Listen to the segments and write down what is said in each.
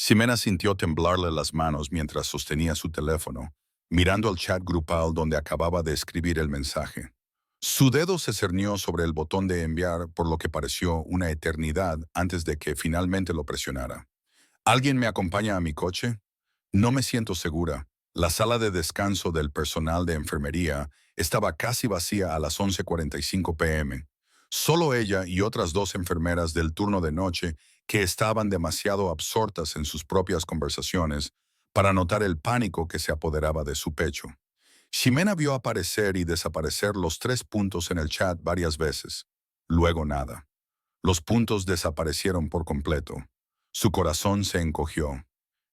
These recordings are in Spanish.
Ximena sintió temblarle las manos mientras sostenía su teléfono, mirando el chat grupal donde acababa de escribir el mensaje. Su dedo se cernió sobre el botón de enviar por lo que pareció una eternidad antes de que finalmente lo presionara. ¿Alguien me acompaña a mi coche? No me siento segura. La sala de descanso del personal de enfermería estaba casi vacía a las 11:45 p.m. Solo ella y otras dos enfermeras del turno de noche que estaban demasiado absortas en sus propias conversaciones para notar el pánico que se apoderaba de su pecho. Ximena vio aparecer y desaparecer los 3 puntos en el chat varias veces. Luego nada. Los puntos desaparecieron por completo. Su corazón se encogió.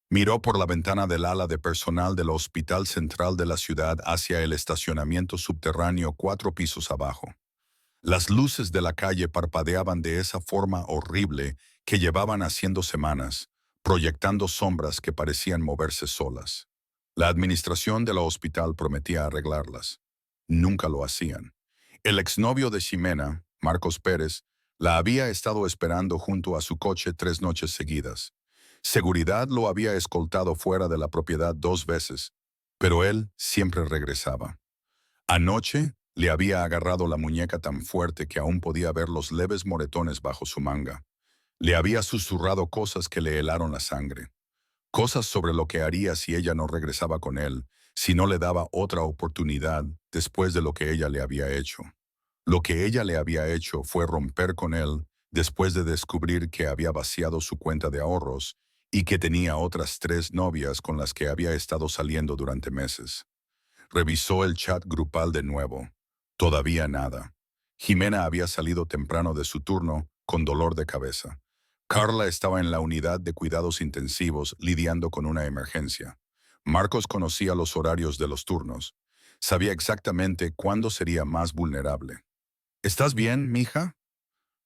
Miró por la ventana del ala de personal del Hospital Central de la ciudad hacia el estacionamiento subterráneo 4 pisos abajo. Las luces de la calle parpadeaban de esa forma horrible que llevaban haciendo semanas, proyectando sombras que parecían moverse solas. La administración del hospital prometía arreglarlas. Nunca lo hacían. El exnovio de Ximena, Marcos Pérez, la había estado esperando junto a su coche 3 noches seguidas. Seguridad lo había escoltado fuera de la propiedad 2 veces, pero él siempre regresaba. Anoche le había agarrado la muñeca tan fuerte que aún podía ver los leves moretones bajo su manga. Le había susurrado cosas que le helaron la sangre. Cosas sobre lo que haría si ella no regresaba con él, si no le daba otra oportunidad después de lo que ella le había hecho. Lo que ella le había hecho fue romper con él después de descubrir que había vaciado su cuenta de ahorros y que tenía otras 3 novias con las que había estado saliendo durante meses. Revisó el chat grupal de nuevo. Todavía nada. Ximena había salido temprano de su turno con dolor de cabeza. Carla estaba en la unidad de cuidados intensivos lidiando con una emergencia. Marcos conocía los horarios de los turnos. Sabía exactamente cuándo sería más vulnerable. ¿Estás bien, mija?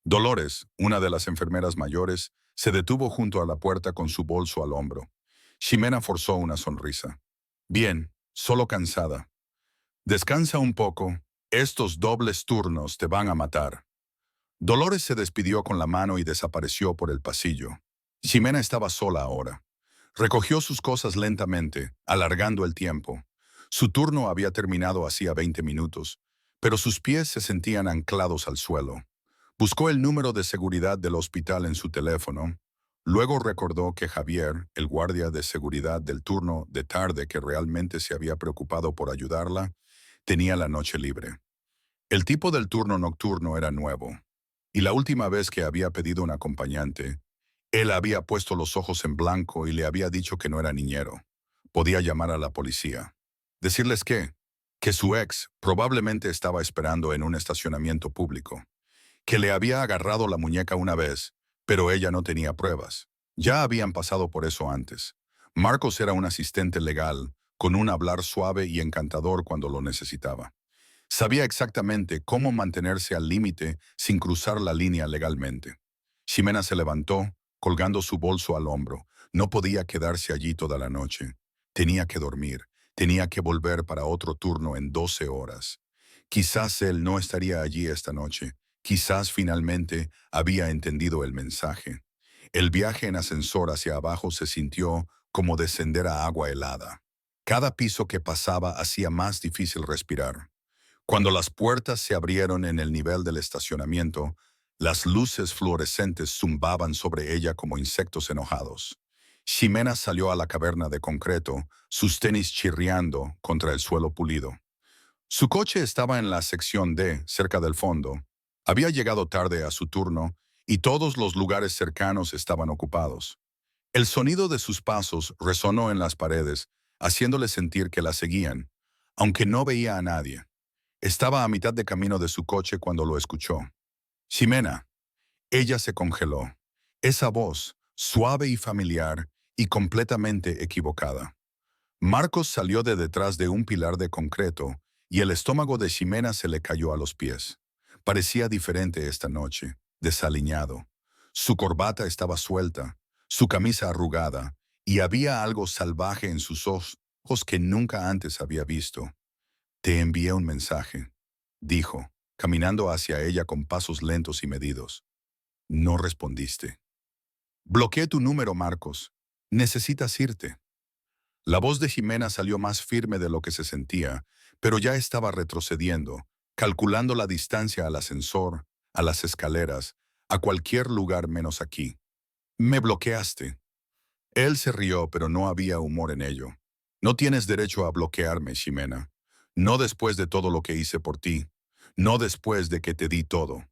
Dolores, una de las enfermeras mayores, se detuvo junto a la puerta con su bolso al hombro. Ximena forzó una sonrisa. Bien, solo cansada. Descansa un poco. Estos dobles turnos te van a matar. Dolores se despidió con la mano y desapareció por el pasillo. Ximena estaba sola ahora. Recogió sus cosas lentamente, alargando el tiempo. Su turno había terminado hacía 20 minutos, pero sus pies se sentían anclados al suelo. Buscó el número de seguridad del hospital en su teléfono. Luego recordó que Javier, el guardia de seguridad del turno de tarde que realmente se había preocupado por ayudarla, tenía la noche libre. El tipo del turno nocturno era nuevo, y la última vez que había pedido un acompañante, él había puesto los ojos en blanco y le había dicho que no era niñero. Podía llamar a la policía. ¿Decirles qué? Que su ex probablemente estaba esperando en un estacionamiento público. Que le había agarrado la muñeca una vez, pero ella no tenía pruebas. Ya habían pasado por eso antes. Marcos era un asistente legal, con un hablar suave y encantador cuando lo necesitaba. Sabía exactamente cómo mantenerse al límite sin cruzar la línea legalmente. Ximena se levantó, colgando su bolso al hombro. No podía quedarse allí toda la noche. Tenía que dormir. Tenía que volver para otro turno en 12 horas. Quizás él no estaría allí esta noche. Quizás finalmente había entendido el mensaje. El viaje en ascensor hacia abajo se sintió como descender a agua helada. Cada piso que pasaba hacía más difícil respirar. Cuando las puertas se abrieron en el nivel del estacionamiento, las luces fluorescentes zumbaban sobre ella como insectos enojados. Ximena salió a la caverna de concreto, sus tenis chirriando contra el suelo pulido. Su coche estaba en la sección D, cerca del fondo. Había llegado tarde a su turno y todos los lugares cercanos estaban ocupados. El sonido de sus pasos resonó en las paredes, haciéndole sentir que la seguían, aunque no veía a nadie. Estaba a mitad de camino de su coche cuando lo escuchó. Ximena. Ella se congeló. Esa voz, suave y familiar, y completamente equivocada. Marcos salió de detrás de un pilar de concreto, y el estómago de Ximena se le cayó a los pies. Parecía diferente esta noche, desaliñado. Su corbata estaba suelta, su camisa arrugada, y había algo salvaje en sus ojos que nunca antes había visto. Te envié un mensaje, dijo, caminando hacia ella con pasos lentos y medidos. No respondiste. Bloqueé tu número, Marcos. Necesitas irte. La voz de Ximena salió más firme de lo que se sentía, pero ya estaba retrocediendo, calculando la distancia al ascensor, a las escaleras, a cualquier lugar menos aquí. Me bloqueaste. Él se rió, pero no había humor en ello. No tienes derecho a bloquearme, Ximena. No después de todo lo que hice por ti. No después de que te di todo.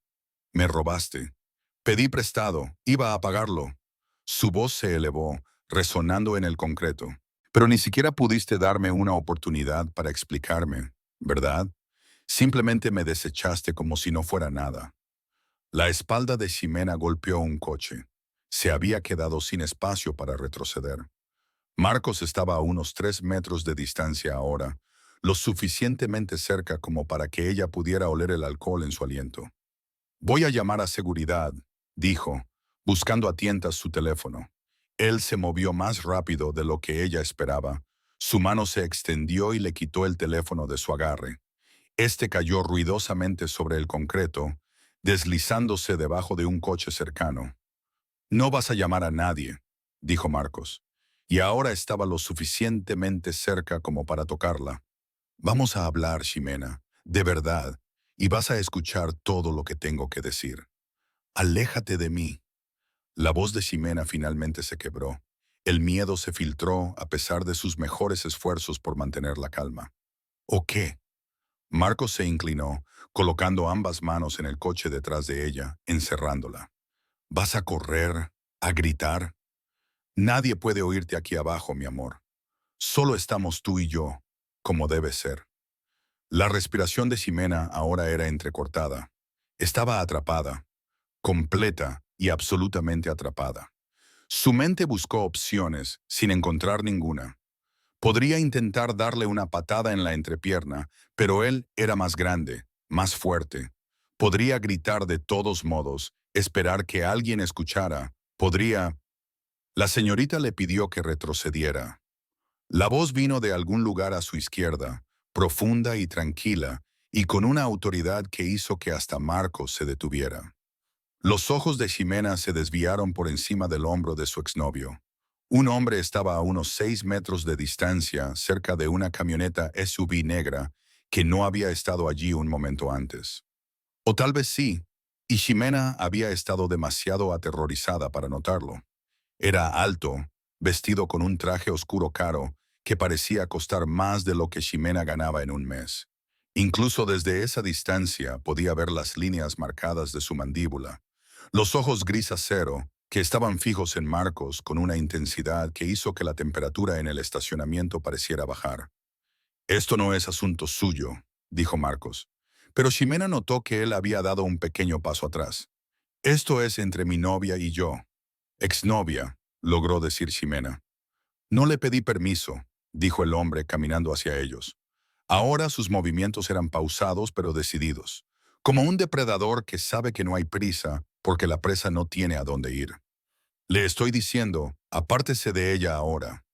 Me robaste. Pedí prestado, iba a pagarlo. Su voz se elevó, resonando en el concreto. Pero ni siquiera pudiste darme una oportunidad para explicarme, ¿verdad? Simplemente me desechaste como si no fuera nada. La espalda de Ximena golpeó un coche. Se había quedado sin espacio para retroceder. Marcos estaba a unos 3 metros de distancia ahora, lo suficientemente cerca como para que ella pudiera oler el alcohol en su aliento. Voy a llamar a seguridad, dijo, buscando a tientas su teléfono. Él se movió más rápido de lo que ella esperaba. Su mano se extendió y le quitó el teléfono de su agarre. Este cayó ruidosamente sobre el concreto, deslizándose debajo de un coche cercano. No vas a llamar a nadie, dijo Marcos. Y ahora estaba lo suficientemente cerca como para tocarla. Vamos a hablar, Ximena, de verdad, y vas a escuchar todo lo que tengo que decir. Aléjate de mí. La voz de Ximena finalmente se quebró. El miedo se filtró a pesar de sus mejores esfuerzos por mantener la calma. ¿O qué? Marcos se inclinó, colocando ambas manos en el coche detrás de ella, encerrándola. ¿Vas a correr? ¿A gritar? Nadie puede oírte aquí abajo, mi amor. Solo estamos tú y yo, como debe ser. La respiración de Ximena ahora era entrecortada. Estaba atrapada, completa y absolutamente atrapada. Su mente buscó opciones, sin encontrar ninguna. Podría intentar darle una patada en la entrepierna, pero él era más grande, más fuerte. Podría gritar de todos modos, esperar que alguien escuchara. Podría... La señorita le pidió que retrocediera. La voz vino de algún lugar a su izquierda, profunda y tranquila, y con una autoridad que hizo que hasta Marcos se detuviera. Los ojos de Ximena se desviaron por encima del hombro de su exnovio. Un hombre estaba a unos 6 metros de distancia, cerca de una camioneta SUV negra, que no había estado allí un momento antes. O tal vez sí, y Ximena había estado demasiado aterrorizada para notarlo. Era alto, vestido con un traje oscuro caro, que parecía costar más de lo que Ximena ganaba en un mes. Incluso desde esa distancia podía ver las líneas marcadas de su mandíbula. Los ojos gris acero, que estaban fijos en Marcos con una intensidad que hizo que la temperatura en el estacionamiento pareciera bajar. Esto no es asunto suyo, dijo Marcos. Pero Ximena notó que él había dado un pequeño paso atrás. Esto es entre mi novia y yo. Exnovia, logró decir Ximena. No le pedí permiso, dijo el hombre caminando hacia ellos. Ahora sus movimientos eran pausados pero decididos, como un depredador que sabe que no hay prisa porque la presa no tiene a dónde ir. Le estoy diciendo, apártese de ella ahora.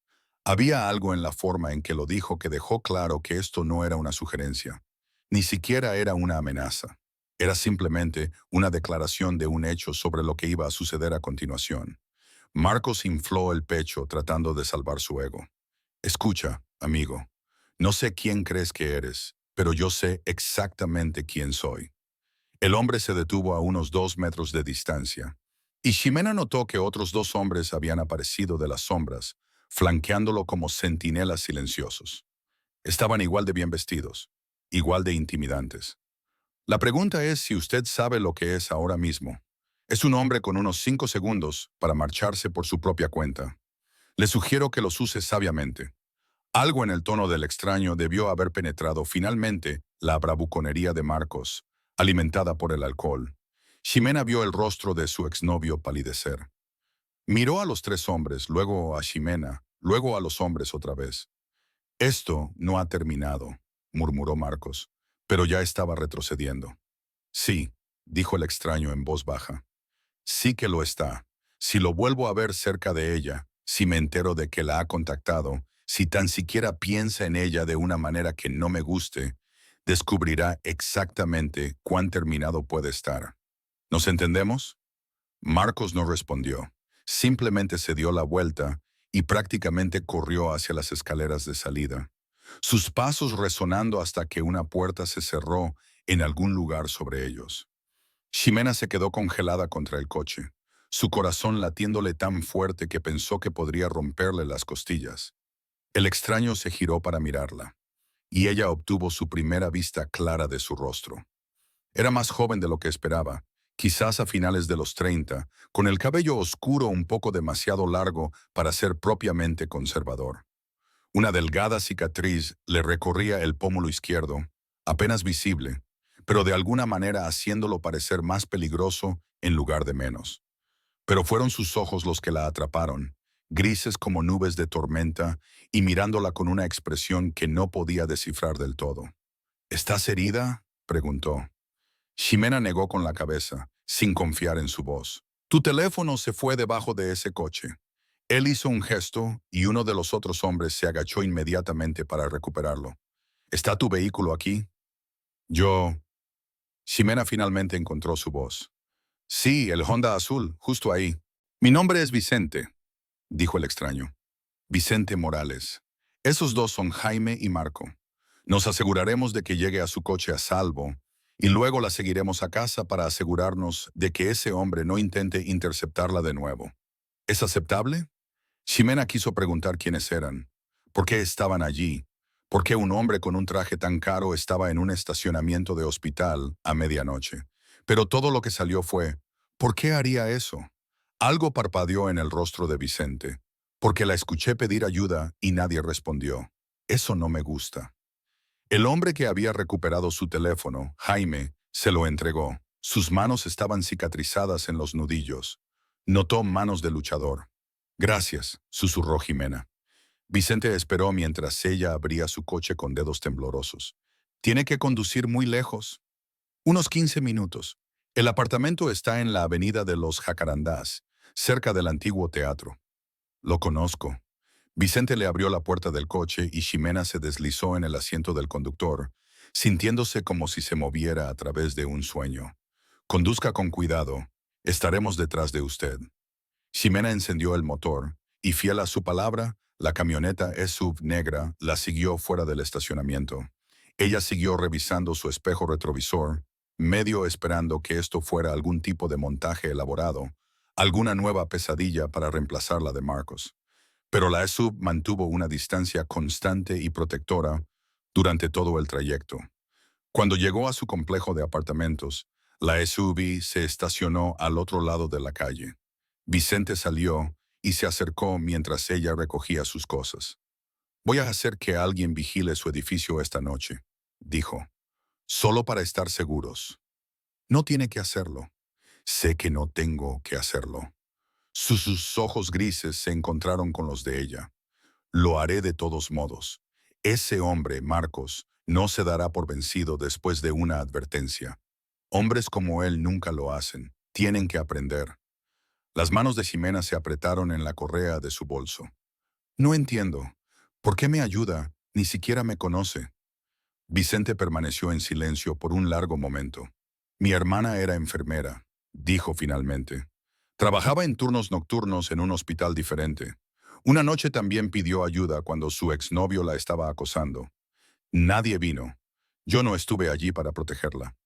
Había algo en la forma en que lo dijo que dejó claro que esto no era una sugerencia. Ni siquiera era una amenaza. Era simplemente una declaración de un hecho sobre lo que iba a suceder a continuación. Marcos infló el pecho tratando de salvar su ego. Escucha, amigo. No sé quién crees que eres, pero yo sé exactamente quién soy. El hombre se detuvo a unos 2 metros de distancia, y Ximena notó que otros dos hombres habían aparecido de las sombras, flanqueándolo como centinelas silenciosos. Estaban igual de bien vestidos, igual de intimidantes. La pregunta es si usted sabe lo que es ahora mismo. Es un hombre con unos 5 segundos para marcharse por su propia cuenta. Le sugiero que los use sabiamente. Algo en el tono del extraño debió haber penetrado finalmente la bravuconería de Marcos, alimentada por el alcohol. Ximena vio el rostro de su exnovio palidecer. Miró a los tres hombres, luego a Ximena, luego a los hombres otra vez. Esto no ha terminado, murmuró Marcos, pero ya estaba retrocediendo. Sí, dijo el extraño en voz baja. Sí que lo está. Si lo vuelvo a ver cerca de ella, si me entero de que la ha contactado, si tan siquiera piensa en ella de una manera que no me guste, descubrirá exactamente cuán terminado puede estar. ¿Nos entendemos? Marcos no respondió. Simplemente se dio la vuelta y prácticamente corrió hacia las escaleras de salida, sus pasos resonando hasta que una puerta se cerró en algún lugar sobre ellos. Ximena se quedó congelada contra el coche, su corazón latiéndole tan fuerte que pensó que podría romperle las costillas. El extraño se giró para mirarla, y ella obtuvo su primera vista clara de su rostro. Era más joven de lo que esperaba, quizás a finales de los 30, con el cabello oscuro un poco demasiado largo para ser propiamente conservador. Una delgada cicatriz le recorría el pómulo izquierdo, apenas visible, pero de alguna manera haciéndolo parecer más peligroso en lugar de menos. Pero fueron sus ojos los que la atraparon, grises como nubes de tormenta, y mirándola con una expresión que no podía descifrar del todo. ¿Estás herida?, preguntó. Ximena negó con la cabeza, sin confiar en su voz. Tu teléfono se fue debajo de ese coche. Él hizo un gesto y uno de los otros hombres se agachó inmediatamente para recuperarlo. ¿Está tu vehículo aquí? Yo... Ximena finalmente encontró su voz. Sí, el Honda azul, justo ahí. Mi nombre es Vicente, dijo el extraño. Vicente Morales. Esos dos son Jaime y Marco. Nos aseguraremos de que llegue a su coche a salvo y luego la seguiremos a casa para asegurarnos de que ese hombre no intente interceptarla de nuevo. ¿Es aceptable? Ximena quiso preguntar quiénes eran, por qué estaban allí, por qué un hombre con un traje tan caro estaba en un estacionamiento de hospital a medianoche. Pero todo lo que salió fue, ¿por qué haría eso? Algo parpadeó en el rostro de Vicente, porque la escuché pedir ayuda y nadie respondió. Eso no me gusta. El hombre que había recuperado su teléfono, Jaime, se lo entregó. Sus manos estaban cicatrizadas en los nudillos. Notó manos de luchador. Gracias, susurró Ximena. Vicente esperó mientras ella abría su coche con dedos temblorosos. Tiene que conducir muy lejos. Unos 15 minutos. El apartamento está en la avenida de los Jacarandás, cerca del antiguo teatro. Lo conozco. Vicente le abrió la puerta del coche y Ximena se deslizó en el asiento del conductor, sintiéndose como si se moviera a través de un sueño. Conduzca con cuidado. Estaremos detrás de usted. Ximena encendió el motor, y fiel a su palabra, la camioneta SUV negra la siguió fuera del estacionamiento. Ella siguió revisando su espejo retrovisor, medio esperando que esto fuera algún tipo de montaje elaborado, alguna nueva pesadilla para reemplazar la de Marcos. Pero la SUV mantuvo una distancia constante y protectora durante todo el trayecto. Cuando llegó a su complejo de apartamentos, la SUV se estacionó al otro lado de la calle. Vicente salió y se acercó mientras ella recogía sus cosas. Voy a hacer que alguien vigile su edificio esta noche, dijo, solo para estar seguros. No tiene que hacerlo. Sé que no tengo que hacerlo. Sus ojos grises se encontraron con los de ella. Lo haré de todos modos. Ese hombre, Marcos, no se dará por vencido después de una advertencia. Hombres como él nunca lo hacen. Tienen que aprender. Las manos de Ximena se apretaron en la correa de su bolso. No entiendo. ¿Por qué me ayuda? Ni siquiera me conoce. Vicente permaneció en silencio por un largo momento. Mi hermana era enfermera, dijo finalmente. Trabajaba en turnos nocturnos en un hospital diferente. Una noche también pidió ayuda cuando su exnovio la estaba acosando. Nadie vino. Yo no estuve allí para protegerla.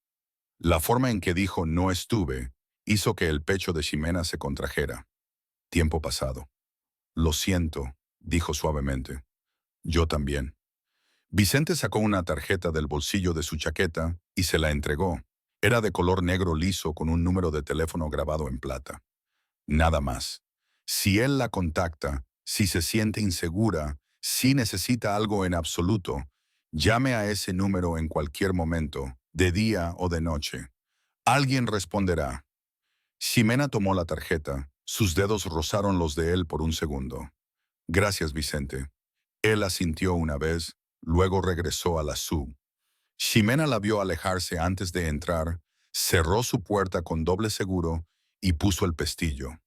La forma en que dijo no estuve hizo que el pecho de Ximena se contrajera. Tiempo pasado. Lo siento, dijo suavemente. Yo también. Vicente sacó una tarjeta del bolsillo de su chaqueta y se la entregó. Era de color negro liso con un número de teléfono grabado en plata. Nada más. Si él la contacta, si se siente insegura, si necesita algo en absoluto, llame a ese número en cualquier momento, de día o de noche. Alguien responderá. Ximena tomó la tarjeta. Sus dedos rozaron los de él por un segundo. Gracias, Vicente. Él asintió una vez, luego regresó a la SUV. Ximena la vio alejarse antes de entrar, cerró su puerta con doble seguro y puso el pestillo.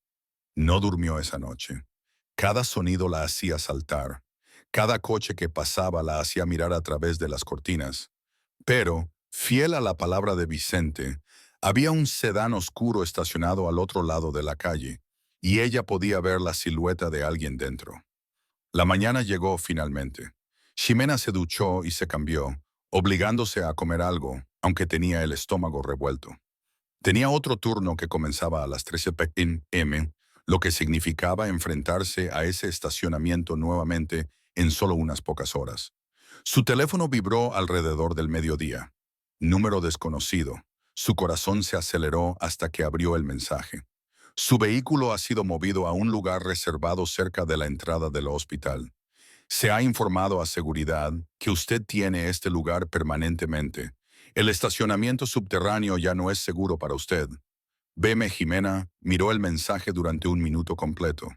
No durmió esa noche. Cada sonido la hacía saltar. Cada coche que pasaba la hacía mirar a través de las cortinas. Pero, fiel a la palabra de Vicente, había un sedán oscuro estacionado al otro lado de la calle, y ella podía ver la silueta de alguien dentro. La mañana llegó finalmente. Ximena se duchó y se cambió, obligándose a comer algo, aunque tenía el estómago revuelto. Tenía otro turno que comenzaba a las 13 p.m., lo que significaba enfrentarse a ese estacionamiento nuevamente en solo unas pocas horas. Su teléfono vibró alrededor del mediodía. Número desconocido. Su corazón se aceleró hasta que abrió el mensaje. Su vehículo ha sido movido a un lugar reservado cerca de la entrada del hospital. Se ha informado a seguridad que usted tiene este lugar permanentemente. El estacionamiento subterráneo ya no es seguro para usted. Veme, Ximena miró el mensaje durante un minuto completo.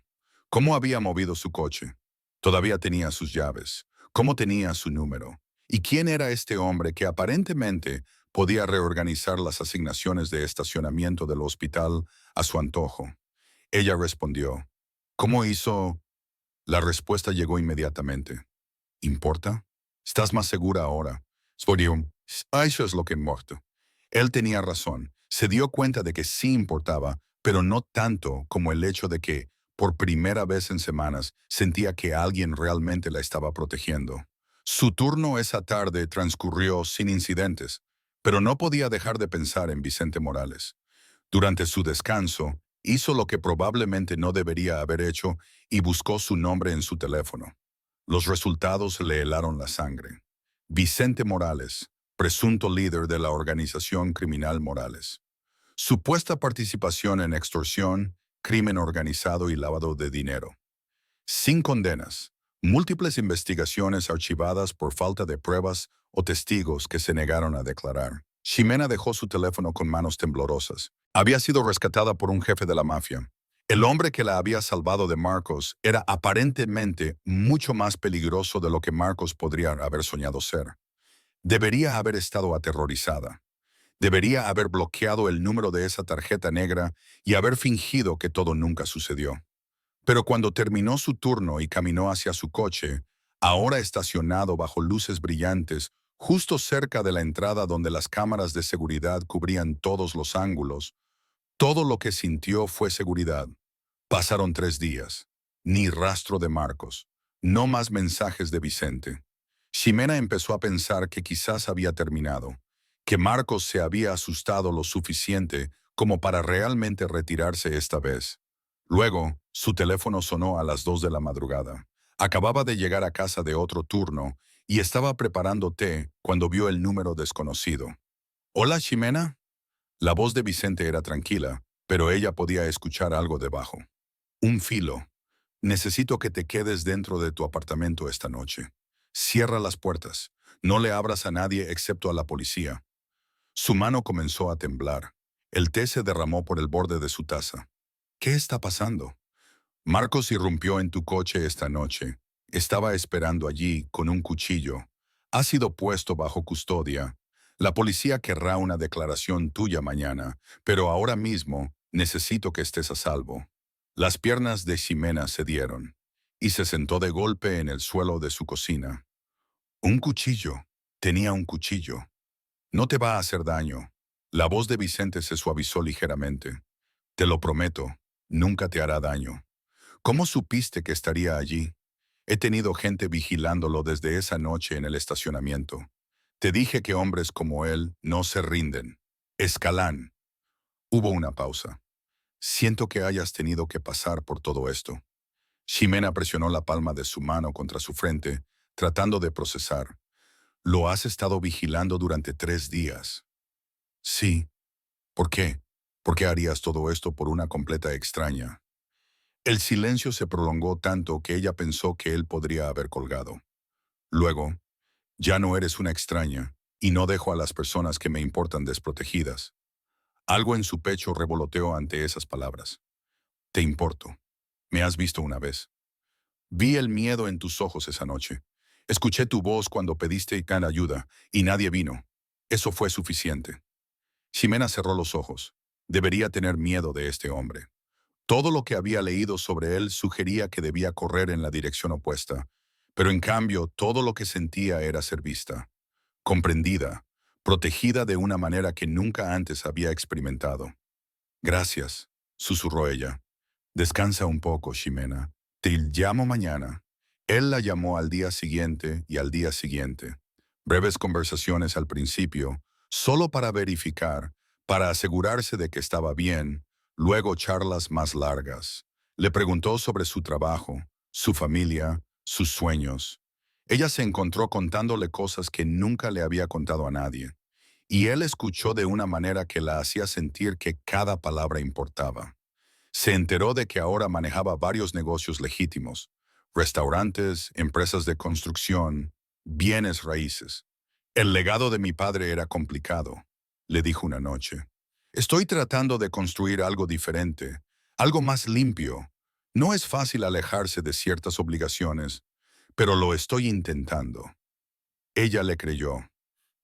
¿Cómo había movido su coche? Todavía tenía sus llaves. ¿Cómo tenía su número? ¿Y quién era este hombre que aparentemente podía reorganizar las asignaciones de estacionamiento del hospital a su antojo? Ella respondió. ¿Cómo hizo? La respuesta llegó inmediatamente. ¿Importa? ¿Estás más segura ahora? Spodium, eso es lo que importa. Él tenía razón. Se dio cuenta de que sí importaba, pero no tanto como el hecho de que, por primera vez en semanas, sentía que alguien realmente la estaba protegiendo. Su turno esa tarde transcurrió sin incidentes, pero no podía dejar de pensar en Vicente Morales. Durante su descanso, hizo lo que probablemente no debería haber hecho y buscó su nombre en su teléfono. Los resultados le helaron la sangre. Vicente Morales, presunto líder de la organización criminal Morales. Supuesta participación en extorsión, crimen organizado y lavado de dinero. Sin condenas. Múltiples investigaciones archivadas por falta de pruebas o testigos que se negaron a declarar. Ximena dejó su teléfono con manos temblorosas. Había sido rescatada por un jefe de la mafia. El hombre que la había salvado de Marcos era aparentemente mucho más peligroso de lo que Marcos podría haber soñado ser. Debería haber estado aterrorizada. Debería haber bloqueado el número de esa tarjeta negra y haber fingido que todo nunca sucedió. Pero cuando terminó su turno y caminó hacia su coche, ahora estacionado bajo luces brillantes, justo cerca de la entrada donde las cámaras de seguridad cubrían todos los ángulos, todo lo que sintió fue seguridad. Pasaron 3 días. Ni rastro de Marcos. No más mensajes de Vicente. Ximena empezó a pensar que quizás había terminado, que Marcos se había asustado lo suficiente como para realmente retirarse esta vez. Luego, su teléfono sonó a las 2 de la madrugada. Acababa de llegar a casa de otro turno y estaba preparando té cuando vio el número desconocido. «Hola, Ximena». La voz de Vicente era tranquila, pero ella podía escuchar algo debajo. «Un filo. Necesito que te quedes dentro de tu apartamento esta noche. Cierra las puertas. No le abras a nadie excepto a la policía». Su mano comenzó a temblar. El té se derramó por el borde de su taza. «¿Qué está pasando?» «Marcos irrumpió en tu coche esta noche. Estaba esperando allí con un cuchillo. Ha sido puesto bajo custodia. La policía querrá una declaración tuya mañana, pero ahora mismo necesito que estés a salvo». Las piernas de Ximena cedieron y se sentó de golpe en el suelo de su cocina. «Un cuchillo. Tenía un cuchillo. No te va a hacer daño». La voz de Vicente se suavizó ligeramente. «Te lo prometo, nunca te hará daño». «¿Cómo supiste que estaría allí?» «He tenido gente vigilándolo desde esa noche en el estacionamiento. Te dije que hombres como él no se rinden». «Escalán». Hubo una pausa. «Siento que hayas tenido que pasar por todo esto». Ximena presionó la palma de su mano contra su frente, tratando de procesar. «Lo has estado vigilando durante 3 días». «Sí». «¿Por qué? ¿Por qué harías todo esto por una completa extraña?» El silencio se prolongó tanto que ella pensó que él podría haber colgado. Luego, «Ya no eres una extraña, y no dejo a las personas que me importan desprotegidas». Algo en su pecho revoloteó ante esas palabras. «Te importo. Me has visto una vez. Vi el miedo en tus ojos esa noche. Escuché tu voz cuando pediste ayuda, y nadie vino. Eso fue suficiente». Ximena cerró los ojos. Debería tener miedo de este hombre. Todo lo que había leído sobre él sugería que debía correr en la dirección opuesta, pero en cambio todo lo que sentía era ser vista, comprendida, protegida de una manera que nunca antes había experimentado. «Gracias», susurró ella. «Descansa un poco, Ximena. Te llamo mañana». Él la llamó al día siguiente y al día siguiente. Breves conversaciones al principio, solo para verificar, para asegurarse de que estaba bien, luego charlas más largas. Le preguntó sobre su trabajo, su familia, sus sueños. Ella se encontró contándole cosas que nunca le había contado a nadie, y él escuchó de una manera que la hacía sentir que cada palabra importaba. Se enteró de que ahora manejaba varios negocios legítimos, restaurantes, empresas de construcción, bienes raíces. El legado de mi padre era complicado, le dijo una noche. Estoy tratando de construir algo diferente, algo más limpio. No es fácil alejarse de ciertas obligaciones, pero lo estoy intentando. Ella le creyó.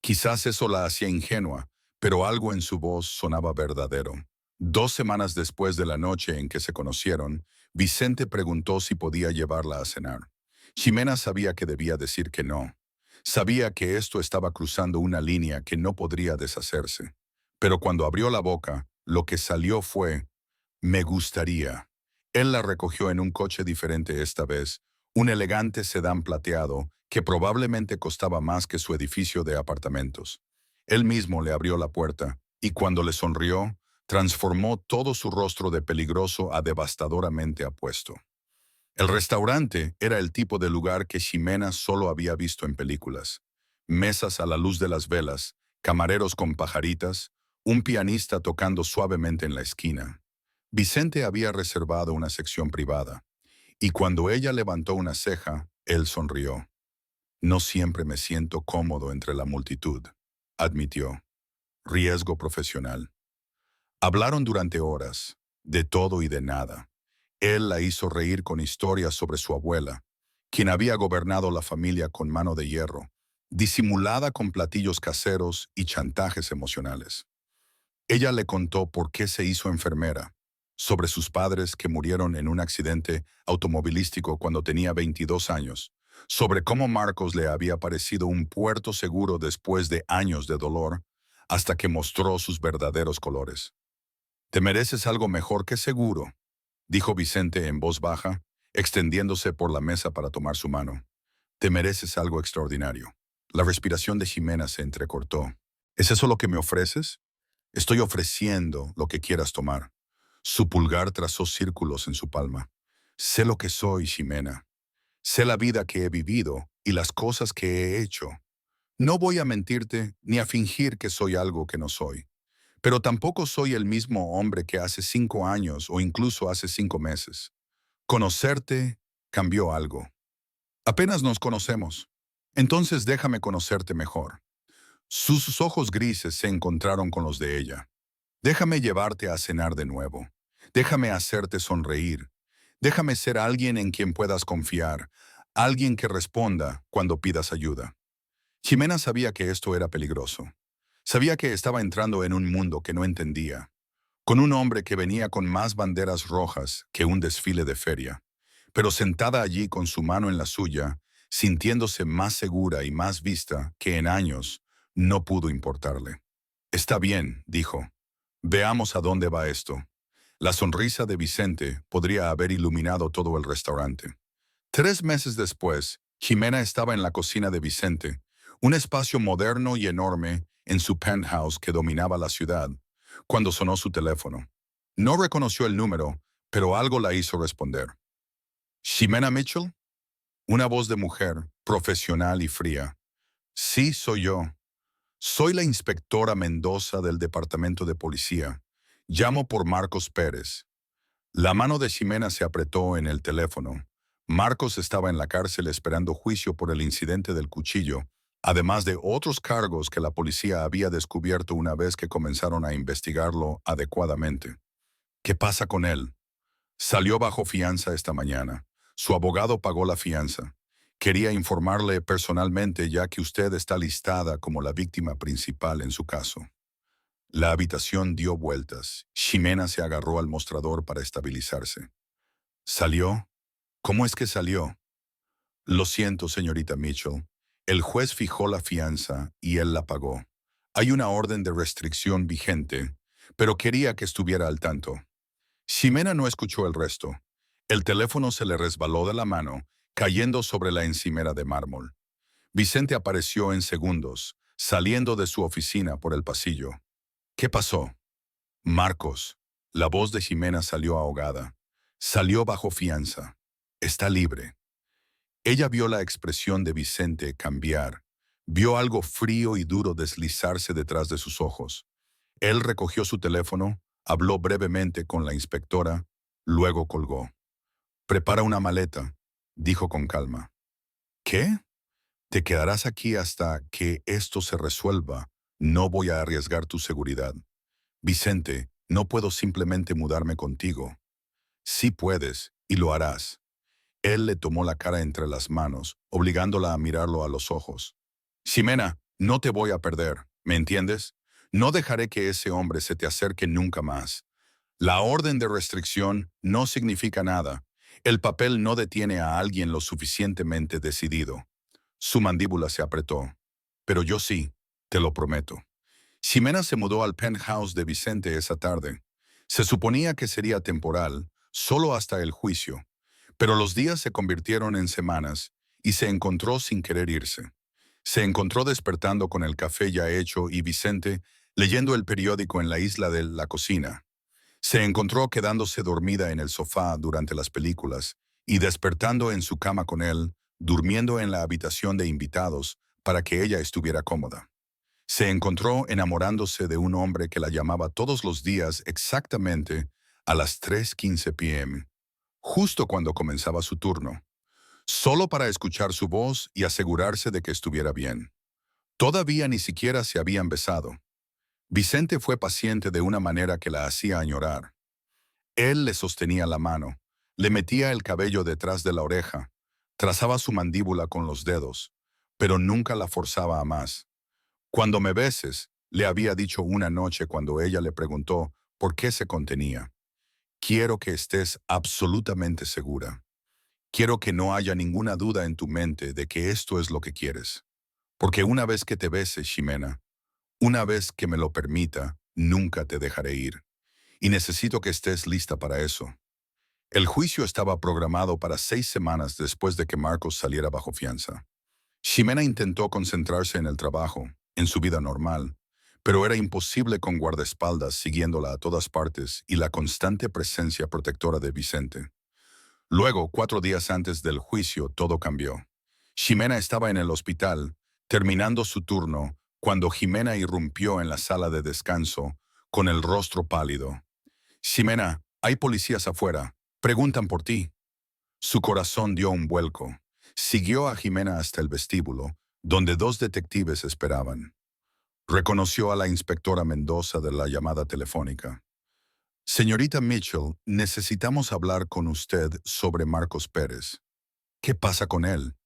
Quizás eso la hacía ingenua, pero algo en su voz sonaba verdadero. 2 semanas después de la noche en que se conocieron, Vicente preguntó si podía llevarla a cenar. Ximena sabía que debía decir que no. Sabía que esto estaba cruzando una línea que no podría deshacerse. Pero cuando abrió la boca, lo que salió fue, me gustaría. Él la recogió en un coche diferente esta vez, un elegante sedán plateado que probablemente costaba más que su edificio de apartamentos. Él mismo le abrió la puerta y cuando le sonrió, transformó todo su rostro de peligroso a devastadoramente apuesto. El restaurante era el tipo de lugar que Ximena solo había visto en películas. Mesas a la luz de las velas, camareros con pajaritas, un pianista tocando suavemente en la esquina. Vicente había reservado una sección privada, y cuando ella levantó una ceja, él sonrió. No siempre me siento cómodo entre la multitud, admitió. Riesgo profesional. Hablaron durante horas, de todo y de nada. Él la hizo reír con historias sobre su abuela, quien había gobernado la familia con mano de hierro, disimulada con platillos caseros y chantajes emocionales. Ella le contó por qué se hizo enfermera, sobre sus padres que murieron en un accidente automovilístico cuando tenía 22 años, sobre cómo Marcos le había parecido un puerto seguro después de años de dolor, hasta que mostró sus verdaderos colores. Te mereces algo mejor que seguro, dijo Vicente en voz baja, extendiéndose por la mesa para tomar su mano. Te mereces algo extraordinario. La respiración de Ximena se entrecortó. ¿Es eso lo que me ofreces? Estoy ofreciendo lo que quieras tomar. Su pulgar trazó círculos en su palma. Sé lo que soy, Ximena. Sé la vida que he vivido y las cosas que he hecho. No voy a mentirte ni a fingir que soy algo que no soy. Pero tampoco soy el mismo hombre que hace 5 años o incluso hace 5 meses. Conocerte cambió algo. Apenas nos conocemos. Entonces déjame conocerte mejor. Sus ojos grises se encontraron con los de ella. Déjame llevarte a cenar de nuevo. Déjame hacerte sonreír. Déjame ser alguien en quien puedas confiar, alguien que responda cuando pidas ayuda. Ximena sabía que esto era peligroso. Sabía que estaba entrando en un mundo que no entendía, con un hombre que venía con más banderas rojas que un desfile de feria, pero sentada allí con su mano en la suya, sintiéndose más segura y más vista que en años, no pudo importarle. Está bien, dijo. Veamos a dónde va esto. La sonrisa de Vicente podría haber iluminado todo el restaurante. 3 meses después, Ximena estaba en la cocina de Vicente, un espacio moderno y enorme en su penthouse que dominaba la ciudad, cuando sonó su teléfono. No reconoció el número, pero algo la hizo responder. ¿Ximena Mitchell? Una voz de mujer, profesional y fría. Sí, soy yo. Soy la inspectora Mendoza del Departamento de Policía. Llamo por Marcos Pérez. La mano de Ximena se apretó en el teléfono. Marcos estaba en la cárcel esperando juicio por el incidente del cuchillo, además de otros cargos que la policía había descubierto una vez que comenzaron a investigarlo adecuadamente. ¿Qué pasa con él? Salió bajo fianza esta mañana. Su abogado pagó la fianza. Quería informarle personalmente ya que usted está listada como la víctima principal en su caso. La habitación dio vueltas. Ximena se agarró al mostrador para estabilizarse. ¿Salió? ¿Cómo es que salió? Lo siento, señorita Mitchell. El juez fijó la fianza y él la pagó. Hay una orden de restricción vigente, pero quería que estuviera al tanto. Ximena no escuchó el resto. El teléfono se le resbaló de la mano, cayendo sobre la encimera de mármol. Vicente apareció en segundos, saliendo de su oficina por el pasillo. ¿Qué pasó? Marcos. La voz de Ximena salió ahogada. Salió bajo fianza. Está libre. Ella vio la expresión de Vicente cambiar. Vio algo frío y duro deslizarse detrás de sus ojos. Él recogió su teléfono, habló brevemente con la inspectora, luego colgó. Prepara una maleta, dijo con calma. ¿Qué? Te quedarás aquí hasta que esto se resuelva. No voy a arriesgar tu seguridad. Vicente, no puedo simplemente mudarme contigo. Sí puedes, y lo harás. Él le tomó la cara entre las manos, obligándola a mirarlo a los ojos. Ximena, no te voy a perder, ¿me entiendes? No dejaré que ese hombre se te acerque nunca más. La orden de restricción no significa nada. El papel no detiene a alguien lo suficientemente decidido. Su mandíbula se apretó. Pero yo sí, te lo prometo. Ximena se mudó al penthouse de Vicente esa tarde. Se suponía que sería temporal, solo hasta el juicio. Pero los días se convirtieron en semanas y se encontró sin querer irse. Se encontró despertando con el café ya hecho y Vicente leyendo el periódico en la isla de la cocina. Se encontró quedándose dormida en el sofá durante las películas y despertando en su cama con él, durmiendo en la habitación de invitados para que ella estuviera cómoda. Se encontró enamorándose de un hombre que la llamaba todos los días exactamente a las 3:15 p.m., justo cuando comenzaba su turno, solo para escuchar su voz y asegurarse de que estuviera bien. Todavía ni siquiera se habían besado. Vicente fue paciente de una manera que la hacía añorar. Él le sostenía la mano, le metía el cabello detrás de la oreja, trazaba su mandíbula con los dedos, pero nunca la forzaba a más. Cuando me beses, le había dicho una noche cuando ella le preguntó por qué se contenía. Quiero que estés absolutamente segura. Quiero que no haya ninguna duda en tu mente de que esto es lo que quieres. Porque una vez que te beses, Ximena, una vez que me lo permita, nunca te dejaré ir. Y necesito que estés lista para eso. El juicio estaba programado para 6 semanas después de que Marcos saliera bajo fianza. Ximena intentó concentrarse en el trabajo, en su vida normal, pero era imposible con guardaespaldas siguiéndola a todas partes y la constante presencia protectora de Vicente. Luego, 4 días antes del juicio, todo cambió. Ximena estaba en el hospital, terminando su turno, cuando Ximena irrumpió en la sala de descanso, con el rostro pálido. Ximena, hay policías afuera. Preguntan por ti. Su corazón dio un vuelco. Siguió a Ximena hasta el vestíbulo, donde 2 detectives esperaban. Reconoció a la inspectora Mendoza de la llamada telefónica. Señorita Mitchell, necesitamos hablar con usted sobre Marcos Pérez. ¿Qué pasa con él?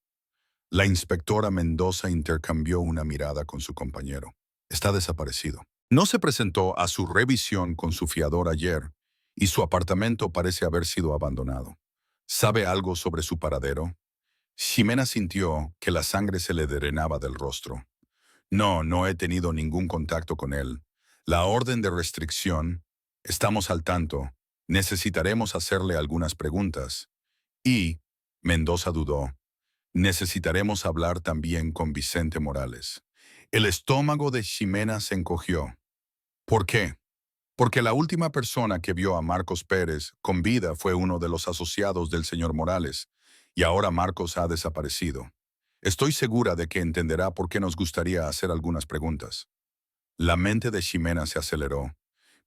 La inspectora Mendoza intercambió una mirada con su compañero. Está desaparecido. No se presentó a su revisión con su fiador ayer y su apartamento parece haber sido abandonado. ¿Sabe algo sobre su paradero? Ximena sintió que la sangre se le drenaba del rostro. No, no he tenido ningún contacto con él. La orden de restricción, estamos al tanto. Necesitaremos hacerle algunas preguntas. Y, Mendoza dudó, necesitaremos hablar también con Vicente Morales. El estómago de Ximena se encogió. ¿Por qué? Porque la última persona que vio a Marcos Pérez con vida fue uno de los asociados del señor Morales, y ahora Marcos ha desaparecido. Estoy segura de que entenderá por qué nos gustaría hacer algunas preguntas. La mente de Ximena se aceleró.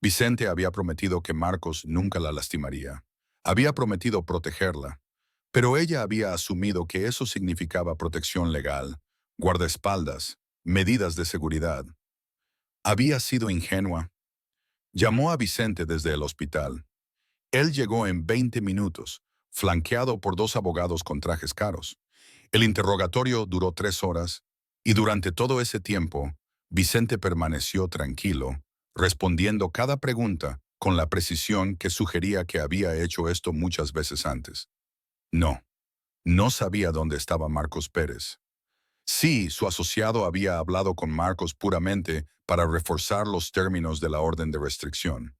Vicente había prometido que Marcos nunca la lastimaría. Había prometido protegerla. Pero ella había asumido que eso significaba protección legal, guardaespaldas, medidas de seguridad. Había sido ingenua. Llamó a Vicente desde el hospital. Él llegó en 20 minutos, flanqueado por 2 abogados con trajes caros. El interrogatorio duró 3 horas, y durante todo ese tiempo, Vicente permaneció tranquilo, respondiendo cada pregunta con la precisión que sugería que había hecho esto muchas veces antes. No, no sabía dónde estaba Marcos Pérez. Sí, su asociado había hablado con Marcos puramente para reforzar los términos de la orden de restricción.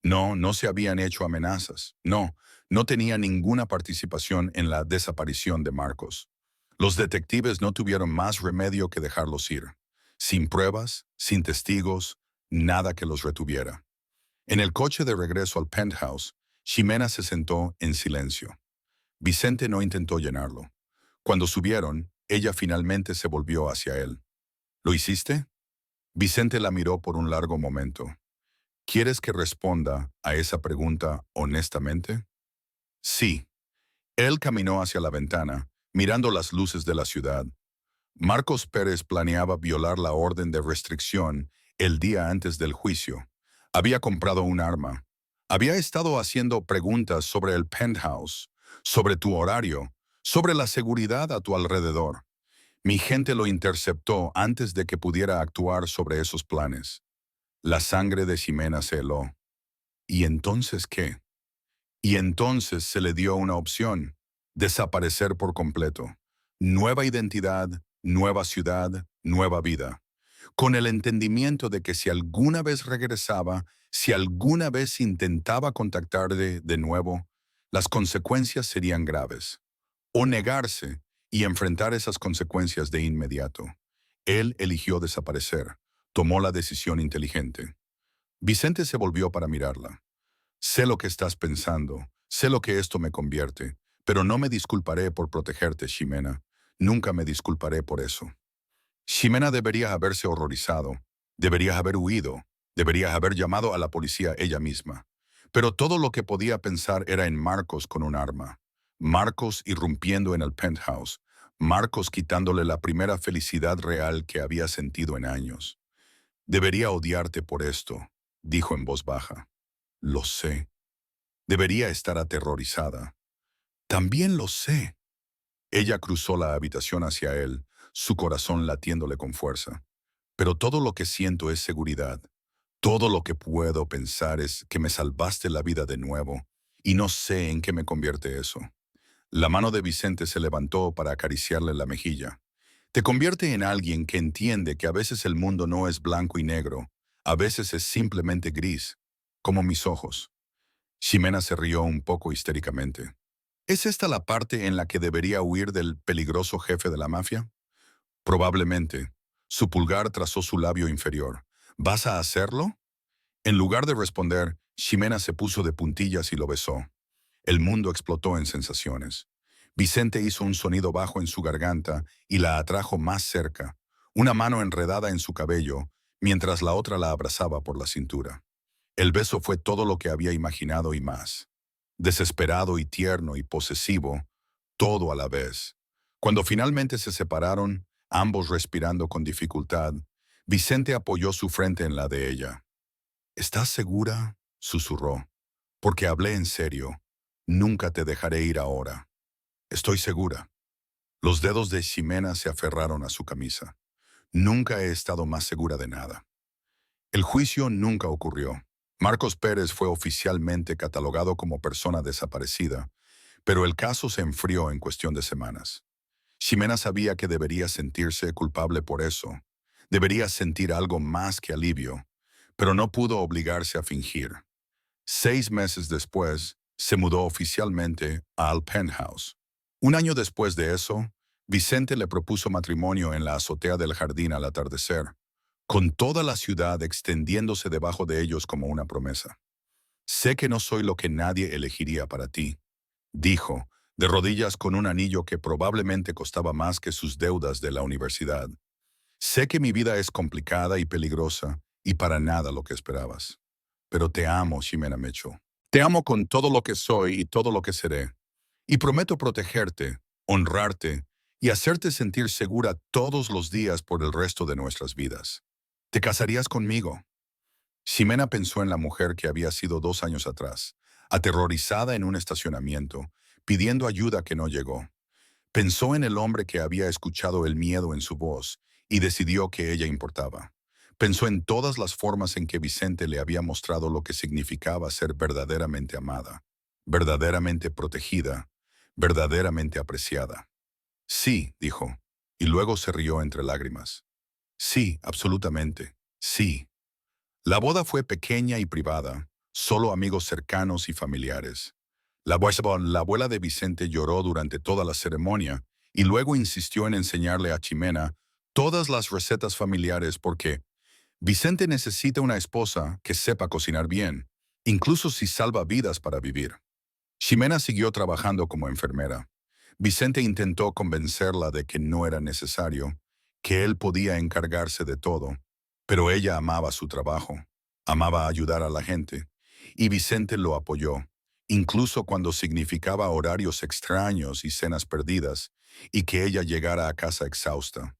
No, no se habían hecho amenazas. No, no tenía ninguna participación en la desaparición de Marcos. Los detectives no tuvieron más remedio que dejarlos ir. Sin pruebas, sin testigos, nada que los retuviera. En el coche de regreso al penthouse, Ximena se sentó en silencio. Vicente no intentó llenarlo. Cuando subieron, ella finalmente se volvió hacia él. ¿Lo hiciste? Vicente la miró por un largo momento. ¿Quieres que responda a esa pregunta honestamente? Sí. Él caminó hacia la ventana, mirando las luces de la ciudad. Marcos Pérez planeaba violar la orden de restricción el día antes del juicio. Había comprado un arma. Había estado haciendo preguntas sobre el penthouse, sobre tu horario, sobre la seguridad a tu alrededor. Mi gente lo interceptó antes de que pudiera actuar sobre esos planes. La sangre de Ximena se heló. ¿Y entonces qué? Y entonces se le dio una opción: desaparecer por completo. Nueva identidad, nueva ciudad, nueva vida. Con el entendimiento de que si alguna vez regresaba, si alguna vez intentaba contactarle de nuevo, las consecuencias serían graves. O negarse y enfrentar esas consecuencias de inmediato. Él eligió desaparecer. Tomó la decisión inteligente. Vicente se volvió para mirarla. Sé lo que estás pensando, sé lo que esto me convierte, pero no me disculparé por protegerte, Ximena. Nunca me disculparé por eso. Ximena debería haberse horrorizado, debería haber huido, debería haber llamado a la policía ella misma. Pero todo lo que podía pensar era en Marcos con un arma. Marcos irrumpiendo en el penthouse. Marcos quitándole la primera felicidad real que había sentido en años. Debería odiarte por esto, dijo en voz baja. Lo sé. Debería estar aterrorizada. También lo sé. Ella cruzó la habitación hacia él, su corazón latiéndole con fuerza. Pero todo lo que siento es seguridad. Todo lo que puedo pensar es que me salvaste la vida de nuevo, y no sé en qué me convierte eso. La mano de Vicente se levantó para acariciarle la mejilla. Te convierte en alguien que entiende que a veces el mundo no es blanco y negro, a veces es simplemente gris, como mis ojos. Ximena se rió un poco histéricamente. ¿Es esta la parte en la que debería huir del peligroso jefe de la mafia? Probablemente. Su pulgar trazó su labio inferior. ¿Vas a hacerlo? En lugar de responder, Ximena se puso de puntillas y lo besó. El mundo explotó en sensaciones. Vicente hizo un sonido bajo en su garganta y la atrajo más cerca, una mano enredada en su cabello, mientras la otra la abrazaba por la cintura. El beso fue todo lo que había imaginado y más. Desesperado y tierno y posesivo, todo a la vez. Cuando finalmente se separaron, ambos respirando con dificultad, Vicente apoyó su frente en la de ella. ¿Estás segura?, susurró. Porque hablé en serio. Nunca te dejaré ir ahora. Estoy segura. Los dedos de Ximena se aferraron a su camisa. Nunca he estado más segura de nada. El juicio nunca ocurrió. Marcos Pérez fue oficialmente catalogado como persona desaparecida, pero el caso se enfrió en cuestión de semanas. Ximena sabía que debería sentirse culpable por eso. Debería sentir algo más que alivio, pero no pudo obligarse a fingir. 6 meses después, se mudó oficialmente al penthouse. Un año después de eso, Vicente le propuso matrimonio en la azotea del jardín al atardecer, con toda la ciudad extendiéndose debajo de ellos como una promesa. Sé que no soy lo que nadie elegiría para ti, dijo, de rodillas con un anillo que probablemente costaba más que sus deudas de la universidad. Sé que mi vida es complicada y peligrosa, y para nada lo que esperabas. Pero te amo, Ximena Mecho. Te amo con todo lo que soy y todo lo que seré. Y prometo protegerte, honrarte y hacerte sentir segura todos los días por el resto de nuestras vidas. ¿Te casarías conmigo? Ximena pensó en la mujer que había sido 2 años atrás, aterrorizada en un estacionamiento, pidiendo ayuda que no llegó. Pensó en el hombre que había escuchado el miedo en su voz y decidió que ella importaba. Pensó en todas las formas en que Vicente le había mostrado lo que significaba ser verdaderamente amada, verdaderamente protegida, verdaderamente apreciada. Sí, dijo, y luego se rió entre lágrimas. Sí, absolutamente, sí. La boda fue pequeña y privada, solo amigos cercanos y familiares. La abuela de Vicente lloró durante toda la ceremonia y luego insistió en enseñarle a Ximena todas las recetas familiares porque Vicente necesita una esposa que sepa cocinar bien, incluso si salva vidas para vivir. Ximena siguió trabajando como enfermera. Vicente intentó convencerla de que no era necesario, que él podía encargarse de todo, pero ella amaba su trabajo, amaba ayudar a la gente, y Vicente lo apoyó, incluso cuando significaba horarios extraños y cenas perdidas, y que ella llegara a casa exhausta.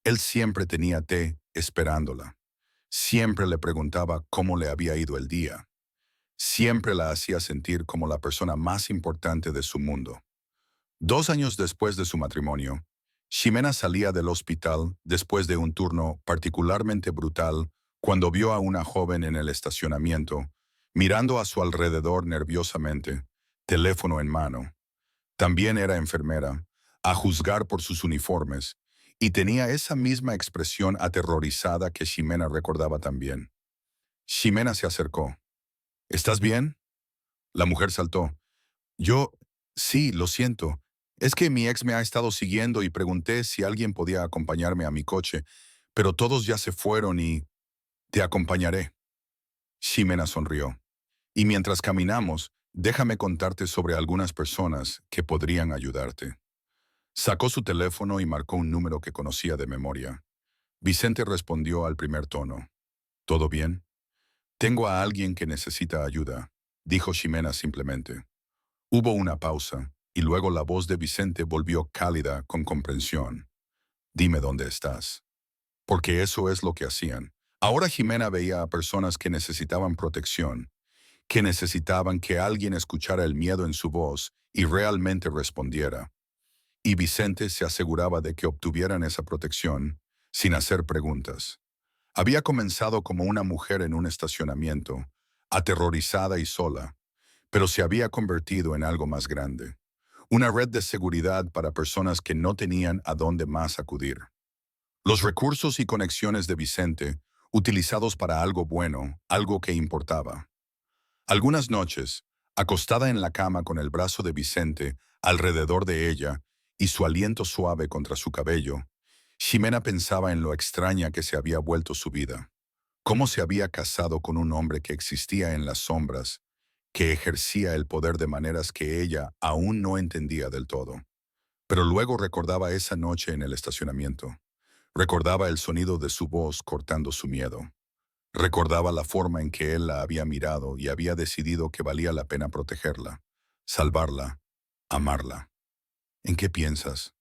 Él siempre tenía té esperándola. Siempre le preguntaba cómo le había ido el día. Siempre la hacía sentir como la persona más importante de su mundo. 2 años después de su matrimonio, Ximena salía del hospital después de un turno particularmente brutal cuando vio a una joven en el estacionamiento, mirando a su alrededor nerviosamente, teléfono en mano. También era enfermera, a juzgar por sus uniformes, y tenía esa misma expresión aterrorizada que Ximena recordaba también. Ximena se acercó. ¿Estás bien? La mujer saltó. Yo, sí, lo siento. Es que mi ex me ha estado siguiendo y pregunté si alguien podía acompañarme a mi coche, pero todos ya se fueron y te acompañaré. Ximena sonrió. Y mientras caminamos, déjame contarte sobre algunas personas que podrían ayudarte. Sacó su teléfono y marcó un número que conocía de memoria. Vicente respondió al primer tono. ¿Todo bien? Tengo a alguien que necesita ayuda, dijo Ximena simplemente. Hubo una pausa, y luego la voz de Vicente volvió cálida con comprensión. Dime dónde estás. Porque eso es lo que hacían. Ahora Ximena veía a personas que necesitaban protección, que necesitaban que alguien escuchara el miedo en su voz y realmente respondiera. Y Vicente se aseguraba de que obtuvieran esa protección sin hacer preguntas. Había comenzado como una mujer en un estacionamiento, aterrorizada y sola, pero se había convertido en algo más grande. Una red de seguridad para personas que no tenían a dónde más acudir. Los recursos y conexiones de Vicente, utilizados para algo bueno, algo que importaba. Algunas noches, acostada en la cama con el brazo de Vicente alrededor de ella y su aliento suave contra su cabello, Ximena pensaba en lo extraña que se había vuelto su vida. Cómo se había casado con un hombre que existía en las sombras, que ejercía el poder de maneras que ella aún no entendía del todo. Pero luego recordaba esa noche en el estacionamiento. Recordaba el sonido de su voz cortando su miedo. Recordaba la forma en que él la había mirado y había decidido que valía la pena protegerla, salvarla, amarla. ¿En qué piensas?,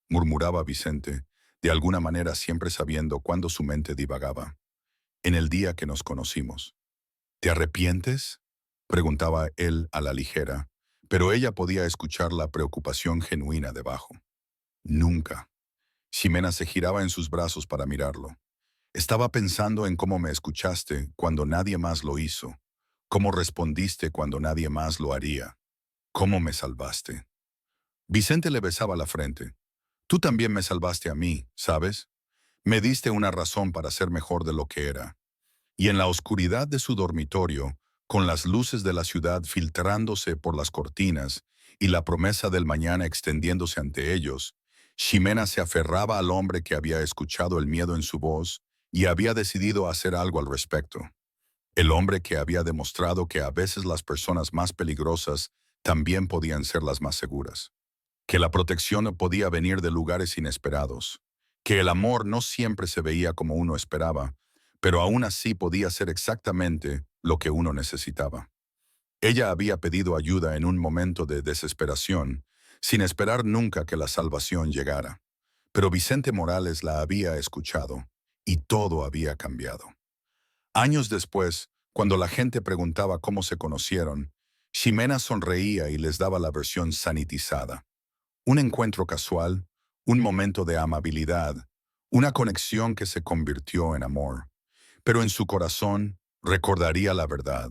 murmuraba Vicente, de alguna manera siempre sabiendo cuándo su mente divagaba. En el día que nos conocimos. ¿Te arrepientes?, preguntaba él a la ligera, pero ella podía escuchar la preocupación genuina debajo. Nunca. Ximena se giraba en sus brazos para mirarlo. Estaba pensando en cómo me escuchaste cuando nadie más lo hizo, cómo respondiste cuando nadie más lo haría, cómo me salvaste. Vicente le besaba la frente. Tú también me salvaste a mí, ¿sabes? Me diste una razón para ser mejor de lo que era. Y en la oscuridad de su dormitorio, con las luces de la ciudad filtrándose por las cortinas y la promesa del mañana extendiéndose ante ellos, Ximena se aferraba al hombre que había escuchado el miedo en su voz y había decidido hacer algo al respecto. El hombre que había demostrado que a veces las personas más peligrosas también podían ser las más seguras. Que la protección podía venir de lugares inesperados. Que el amor no siempre se veía como uno esperaba, pero aún así podía ser exactamente lo que uno necesitaba. Ella había pedido ayuda en un momento de desesperación, sin esperar nunca que la salvación llegara. Pero Vicente Morales la había escuchado, y todo había cambiado. Años después, cuando la gente preguntaba cómo se conocieron, Ximena sonreía y les daba la versión sanitizada. Un encuentro casual, un momento de amabilidad, una conexión que se convirtió en amor. Pero en su corazón recordaría la verdad.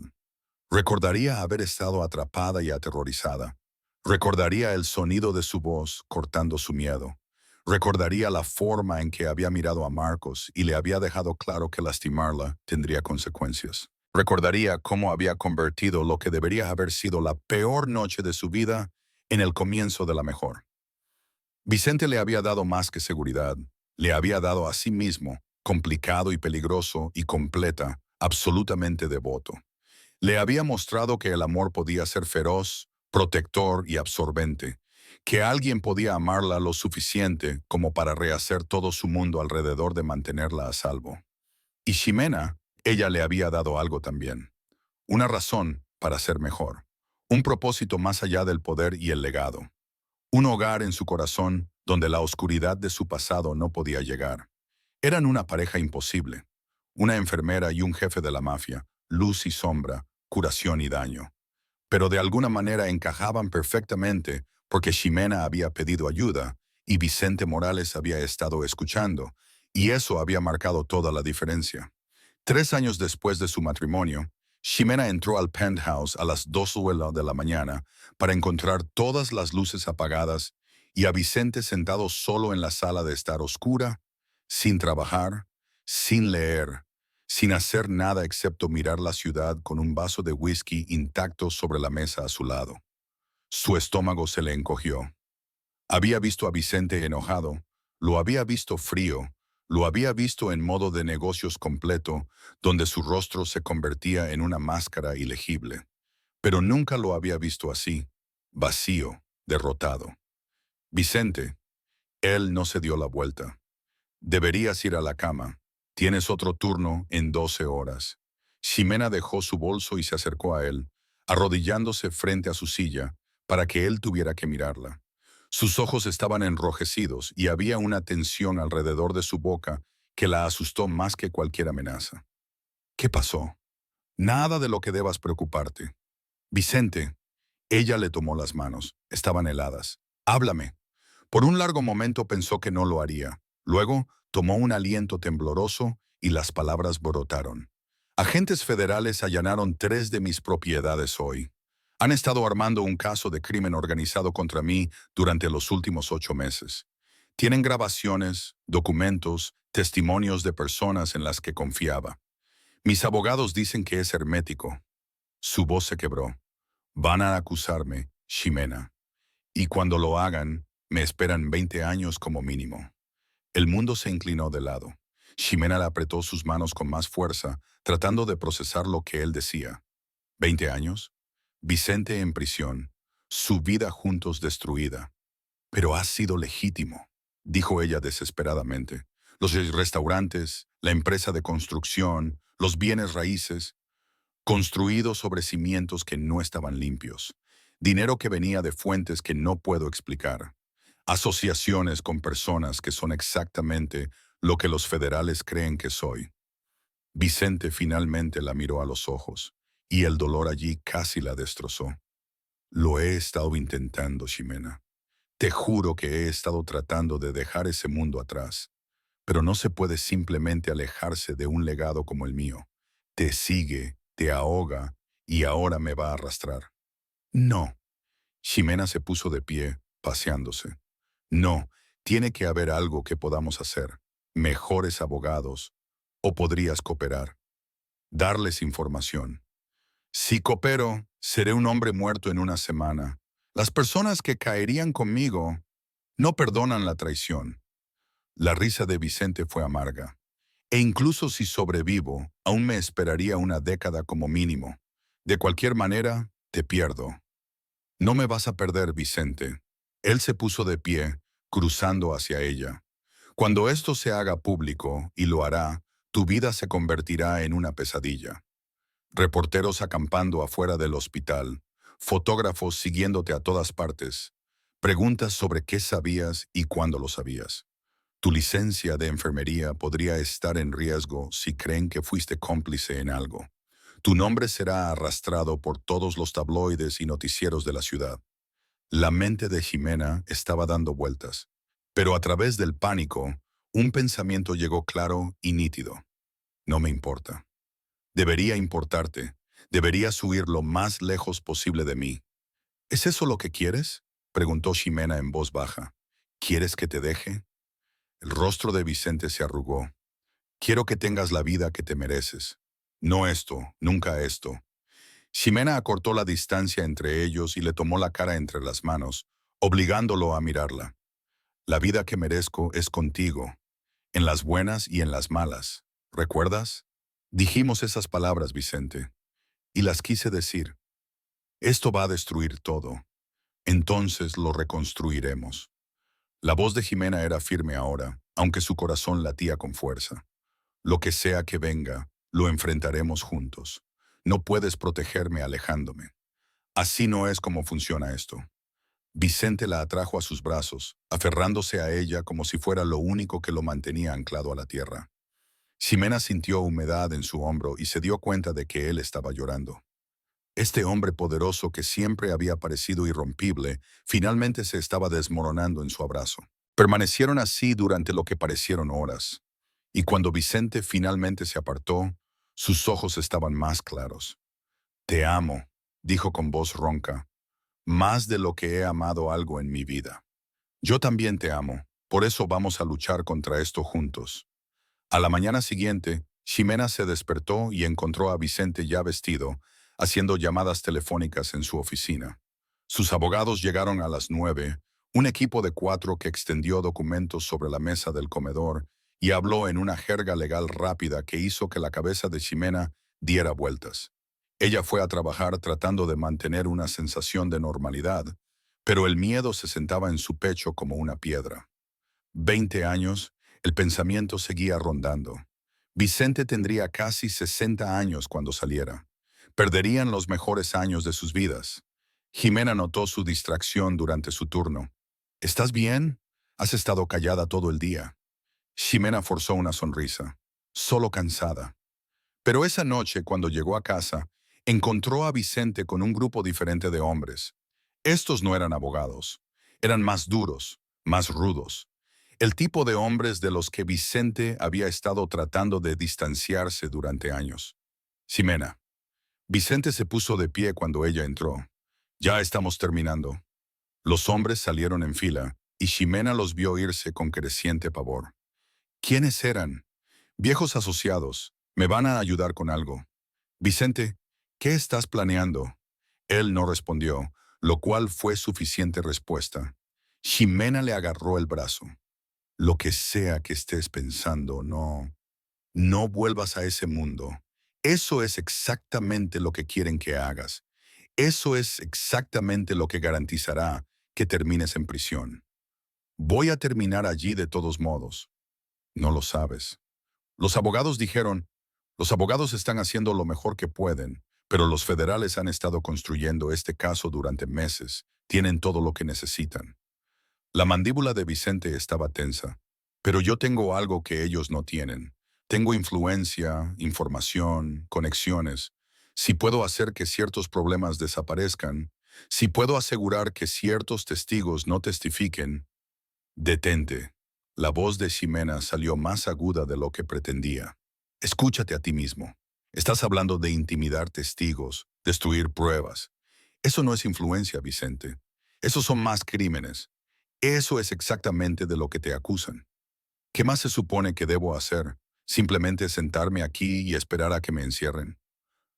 Recordaría haber estado atrapada y aterrorizada. Recordaría el sonido de su voz cortando su miedo. Recordaría la forma en que había mirado a Marcos y le había dejado claro que lastimarla tendría consecuencias. Recordaría cómo había convertido lo que debería haber sido la peor noche de su vida en el comienzo de la mejor. Vicente le había dado más que seguridad, le había dado a sí mismo, complicado y peligroso y completa, absolutamente devoto. Le había mostrado que el amor podía ser feroz, protector y absorbente, que alguien podía amarla lo suficiente como para rehacer todo su mundo alrededor de mantenerla a salvo. Y Ximena, ella le había dado algo también, una razón para ser mejor, un propósito más allá del poder y el legado, un hogar en su corazón donde la oscuridad de su pasado no podía llegar. Eran una pareja imposible, una enfermera y un jefe de la mafia, luz y sombra, curación y daño. Pero de alguna manera encajaban perfectamente porque Ximena había pedido ayuda y Vicente Morales había estado escuchando, y eso había marcado toda la diferencia. 3 años después de su matrimonio, Ximena entró al penthouse a las 2 de la mañana para encontrar todas las luces apagadas y a Vicente sentado solo en la sala de estar oscura, sin trabajar, sin leer, sin hacer nada excepto mirar la ciudad con un vaso de whisky intacto sobre la mesa a su lado. Su estómago se le encogió. Había visto a Vicente enojado, lo había visto frío, lo había visto en modo de negocios completo, donde su rostro se convertía en una máscara ilegible. Pero nunca lo había visto así, vacío, derrotado. Vicente, él no se dio la vuelta. Deberías ir a la cama. Tienes otro turno en 12 horas. Ximena dejó su bolso y se acercó a él, arrodillándose frente a su silla, para que él tuviera que mirarla. Sus ojos estaban enrojecidos y había una tensión alrededor de su boca que la asustó más que cualquier amenaza. ¿Qué pasó? Nada de lo que debas preocuparte. Vicente, ella le tomó las manos. Estaban heladas. Háblame. Por un largo momento pensó que no lo haría. Luego tomó un aliento tembloroso y las palabras brotaron. Agentes federales allanaron 3 de mis propiedades hoy. Han estado armando un caso de crimen organizado contra mí durante los últimos 8 meses. Tienen grabaciones, documentos, testimonios de personas en las que confiaba. Mis abogados dicen que es hermético. Su voz se quebró. Van a acusarme, Ximena. Y cuando lo hagan, me esperan 20 años como mínimo. El mundo se inclinó de lado. Ximena le apretó sus manos con más fuerza, tratando de procesar lo que él decía. ¿20 años? Vicente en prisión. Su vida juntos destruida. Pero ha sido legítimo, dijo ella desesperadamente. Los restaurantes, la empresa de construcción, los bienes raíces, construidos sobre cimientos que no estaban limpios. Dinero que venía de fuentes que no puedo explicar. Asociaciones con personas que son exactamente lo que los federales creen que soy. Vicente finalmente la miró a los ojos, y el dolor allí casi la destrozó. Lo he estado intentando, Ximena. Te juro que he estado tratando de dejar ese mundo atrás, pero no se puede simplemente alejarse de un legado como el mío. Te sigue, te ahoga y ahora me va a arrastrar. No. Ximena se puso de pie, paseándose. No, tiene que haber algo que podamos hacer. Mejores abogados. O podrías cooperar. Darles información. Si coopero, seré un hombre muerto en una semana. Las personas que caerían conmigo no perdonan la traición. La risa de Vicente fue amarga. E incluso si sobrevivo, aún me esperaría una década como mínimo. De cualquier manera, te pierdo. No me vas a perder, Vicente. Él se puso de pie, cruzando hacia ella. Cuando esto se haga público, y lo hará, tu vida se convertirá en una pesadilla. Reporteros acampando afuera del hospital, fotógrafos siguiéndote a todas partes, preguntas sobre qué sabías y cuándo lo sabías. Tu licencia de enfermería podría estar en riesgo si creen que fuiste cómplice en algo. Tu nombre será arrastrado por todos los tabloides y noticieros de la ciudad. La mente de Ximena estaba dando vueltas, pero a través del pánico, un pensamiento llegó claro y nítido. No me importa. Debería importarte. Deberías huir lo más lejos posible de mí. ¿Es eso lo que quieres?, preguntó Ximena en voz baja. ¿Quieres que te deje? El rostro de Vicente se arrugó. Quiero que tengas la vida que te mereces. No esto, nunca esto. Ximena acortó la distancia entre ellos y le tomó la cara entre las manos, obligándolo a mirarla. La vida que merezco es contigo, en las buenas y en las malas. ¿Recuerdas? Dijimos esas palabras, Vicente, y las quise decir. Esto va a destruir todo. Entonces lo reconstruiremos. La voz de Ximena era firme ahora, aunque su corazón latía con fuerza. Lo que sea que venga, lo enfrentaremos juntos. No puedes protegerme alejándome. Así no es como funciona esto. Vicente la atrajo a sus brazos, aferrándose a ella como si fuera lo único que lo mantenía anclado a la tierra. Ximena sintió humedad en su hombro y se dio cuenta de que él estaba llorando. Este hombre poderoso que siempre había parecido irrompible, finalmente se estaba desmoronando en su abrazo. Permanecieron así durante lo que parecieron horas, y cuando Vicente finalmente se apartó, sus ojos estaban más claros. «Te amo», dijo con voz ronca, «más de lo que he amado algo en mi vida. Yo también te amo, por eso vamos a luchar contra esto juntos». A la mañana siguiente, Ximena se despertó y encontró a Vicente ya vestido, haciendo llamadas telefónicas en su oficina. Sus abogados llegaron a las 9, un equipo de 4 que extendió documentos sobre la mesa del comedor y habló en una jerga legal rápida que hizo que la cabeza de Ximena diera vueltas. Ella fue a trabajar tratando de mantener una sensación de normalidad, pero el miedo se sentaba en su pecho como una piedra. 20 años, el pensamiento seguía rondando. Vicente tendría casi 60 años cuando saliera. Perderían los mejores años de sus vidas. Ximena notó su distracción durante su turno. «¿Estás bien? Has estado callada todo el día». Ximena forzó una sonrisa. «Solo cansada». Pero esa noche, cuando llegó a casa, encontró a Vicente con un grupo diferente de hombres. Estos no eran abogados. Eran más duros, más rudos. El tipo de hombres de los que Vicente había estado tratando de distanciarse durante años. «Ximena». Vicente se puso de pie cuando ella entró. «Ya estamos terminando». Los hombres salieron en fila, y Ximena los vio irse con creciente pavor. ¿Quiénes eran? «Viejos asociados. Me van a ayudar con algo». «Vicente, ¿qué estás planeando?» Él no respondió, lo cual fue suficiente respuesta. Ximena le agarró el brazo. «Lo que sea que estés pensando, no vuelvas a ese mundo. Eso es exactamente lo que quieren que hagas. Eso es exactamente lo que garantizará que termines en prisión. Voy a terminar allí de todos modos». «No lo sabes». Los abogados dijeron, «Los abogados están haciendo lo mejor que pueden, pero los federales han estado construyendo este caso durante meses. Tienen todo lo que necesitan». La mandíbula de Vicente estaba tensa. «Pero yo tengo algo que ellos no tienen. Tengo influencia, información, conexiones. Si puedo hacer que ciertos problemas desaparezcan, si puedo asegurar que ciertos testigos no testifiquen». «Detente». La voz de Ximena salió más aguda de lo que pretendía. «Escúchate a ti mismo. Estás hablando de intimidar testigos, destruir pruebas. Eso no es influencia, Vicente. Esos son más crímenes. Eso es exactamente de lo que te acusan. ¿Qué más se supone que debo hacer? ¿Simplemente sentarme aquí y esperar a que me encierren?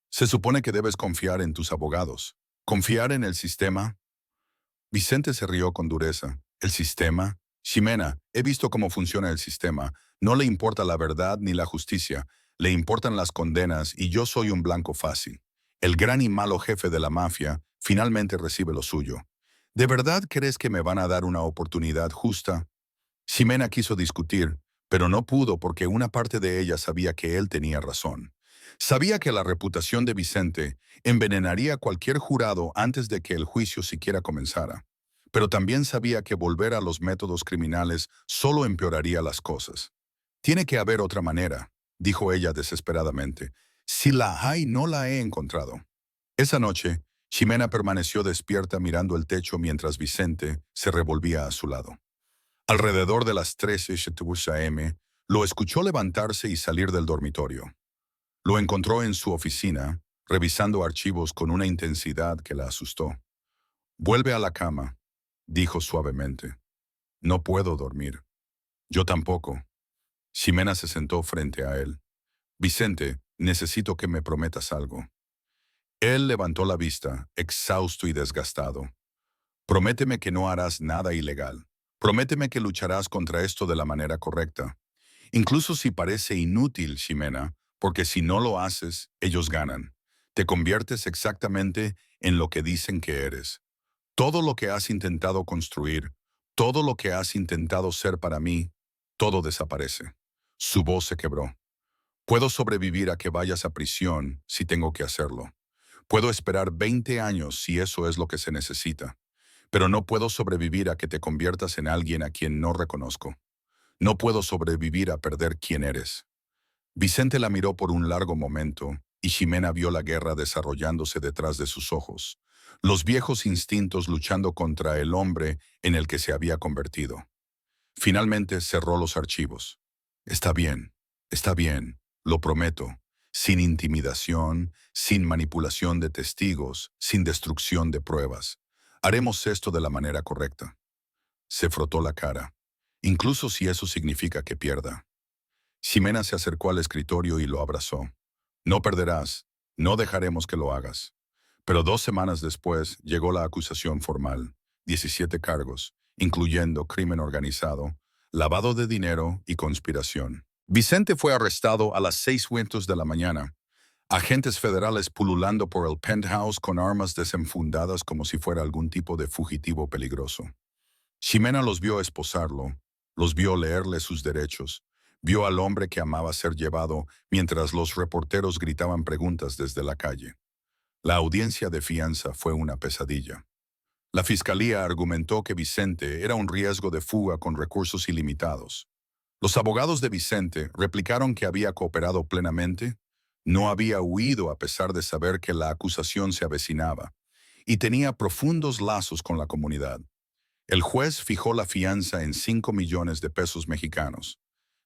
Se supone que debes confiar en tus abogados. ¿Confiar en el sistema?» Vicente se rió con dureza. «¿El sistema? Ximena, he visto cómo funciona el sistema. No le importa la verdad ni la justicia. Le importan las condenas y yo soy un blanco fácil. El gran y malo jefe de la mafia finalmente recibe lo suyo. ¿De verdad crees que me van a dar una oportunidad justa?» Ximena quiso discutir, pero no pudo porque una parte de ella sabía que él tenía razón. Sabía que la reputación de Vicente envenenaría a cualquier jurado antes de que el juicio siquiera comenzara. Pero también sabía que volver a los métodos criminales solo empeoraría las cosas. «Tiene que haber otra manera», dijo ella desesperadamente. «Si la hay, no la he encontrado». Esa noche, Ximena permaneció despierta mirando el techo mientras Vicente se revolvía a su lado. Alrededor de las 13:00 am, lo escuchó levantarse y salir del dormitorio. Lo encontró en su oficina, revisando archivos con una intensidad que la asustó. «Vuelve a la cama», dijo suavemente. «No puedo dormir». «Yo tampoco». Ximena se sentó frente a él. «Vicente, necesito que me prometas algo. Él levantó la vista, exhausto y desgastado. Prométeme que no harás nada ilegal. Prométeme que lucharás contra esto de la manera correcta. Incluso si parece inútil, Ximena, porque si no lo haces, ellos ganan. Te conviertes exactamente en lo que dicen que eres. Todo lo que has intentado construir, todo lo que has intentado ser para mí, todo desaparece. Su voz se quebró. Puedo sobrevivir a que vayas a prisión si tengo que hacerlo. Puedo esperar 20 años si eso es lo que se necesita. Pero no puedo sobrevivir a que te conviertas en alguien a quien no reconozco. No puedo sobrevivir a perder quién eres. Vicente la miró por un largo momento y Ximena vio la guerra desarrollándose detrás de sus ojos, los viejos instintos luchando contra el hombre en el que se había convertido. Finalmente cerró los archivos. Está bien, lo prometo, sin intimidación, sin manipulación de testigos, sin destrucción de pruebas. Haremos esto de la manera correcta. Se frotó la cara, incluso si eso significa que pierda. Ximena se acercó al escritorio y lo abrazó. No perderás, no dejaremos que lo hagas. Pero 2 semanas después llegó la acusación formal, 17 cargos, incluyendo crimen organizado, lavado de dinero y conspiración. Vicente fue arrestado a las 6:00 de la mañana. Agentes federales pululando por el penthouse con armas desenfundadas como si fuera algún tipo de fugitivo peligroso. Ximena los vio esposarlo, los vio leerle sus derechos, vio al hombre que amaba ser llevado mientras los reporteros gritaban preguntas desde la calle. La audiencia de fianza fue una pesadilla. La fiscalía argumentó que Vicente era un riesgo de fuga con recursos ilimitados. Los abogados de Vicente replicaron que había cooperado plenamente, no había huido a pesar de saber que la acusación se avecinaba, y tenía profundos lazos con la comunidad. El juez fijó la fianza en 5 millones de pesos mexicanos.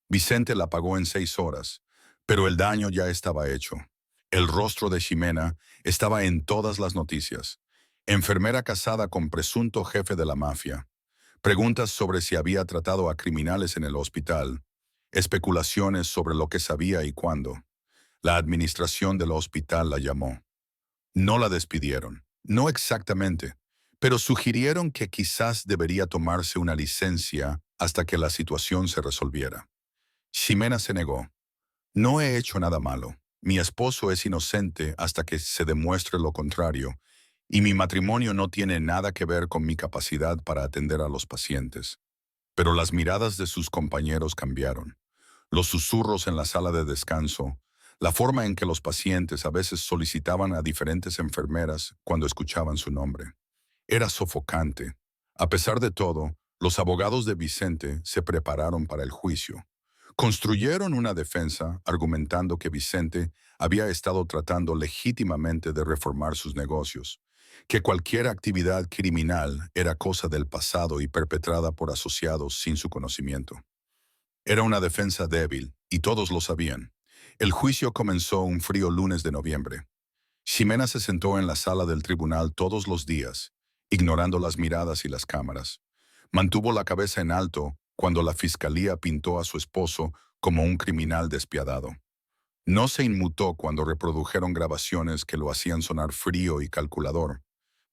Vicente la pagó en 6 horas, pero el daño ya estaba hecho. El rostro de Ximena estaba en todas las noticias. Enfermera casada con presunto jefe de la mafia. Preguntas sobre si había tratado a criminales en el hospital. Especulaciones sobre lo que sabía y cuándo. La administración del hospital la llamó. No la despidieron, no exactamente, pero sugirieron que quizás debería tomarse una licencia hasta que la situación se resolviera. Ximena se negó. No he hecho nada malo. Mi esposo es inocente hasta que se demuestre lo contrario, y mi matrimonio no tiene nada que ver con mi capacidad para atender a los pacientes. Pero las miradas de sus compañeros cambiaron. Los susurros en la sala de descanso, la forma en que los pacientes a veces solicitaban a diferentes enfermeras cuando escuchaban su nombre. Era sofocante. A pesar de todo, los abogados de Vicente se prepararon para el juicio. Construyeron una defensa argumentando que Vicente había estado tratando legítimamente de reformar sus negocios, que cualquier actividad criminal era cosa del pasado y perpetrada por asociados sin su conocimiento. Era una defensa débil, y todos lo sabían. El juicio comenzó un frío lunes de noviembre. Ximena se sentó en la sala del tribunal todos los días, ignorando las miradas y las cámaras. Mantuvo la cabeza en alto cuando la fiscalía pintó a su esposo como un criminal despiadado. No se inmutó cuando reprodujeron grabaciones que lo hacían sonar frío y calculador.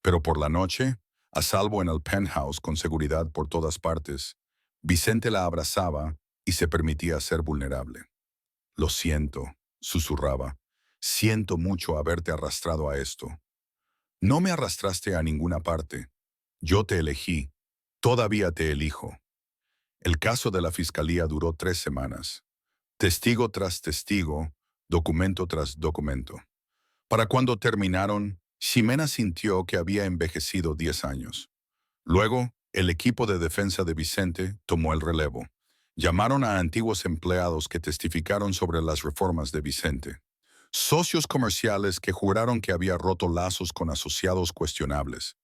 Pero por la noche, a salvo en el penthouse con seguridad por todas partes, Vicente la abrazaba y se permitía ser vulnerable. Lo siento, susurraba. Siento mucho haberte arrastrado a esto. No me arrastraste a ninguna parte. Yo te elegí. Todavía te elijo. El caso de la fiscalía duró 3 semanas. Testigo tras testigo, documento tras documento. Para cuando terminaron, Ximena sintió que había envejecido 10 años. Luego, el equipo de defensa de Vicente tomó el relevo. Llamaron a antiguos empleados que testificaron sobre las reformas de Vicente. Socios comerciales que juraron que había roto lazos con asociados cuestionables.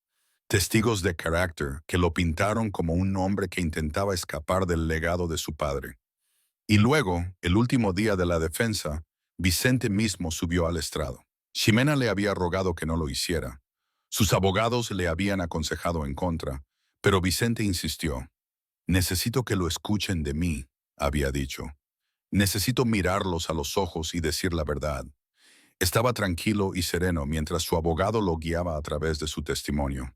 Testigos de carácter que lo pintaron como un hombre que intentaba escapar del legado de su padre. Y luego, el último día de la defensa, Vicente mismo subió al estrado. Ximena le había rogado que no lo hiciera. Sus abogados le habían aconsejado en contra, pero Vicente insistió. Necesito que lo escuchen de mí, había dicho. Necesito mirarlos a los ojos y decir la verdad. Estaba tranquilo y sereno mientras su abogado lo guiaba a través de su testimonio.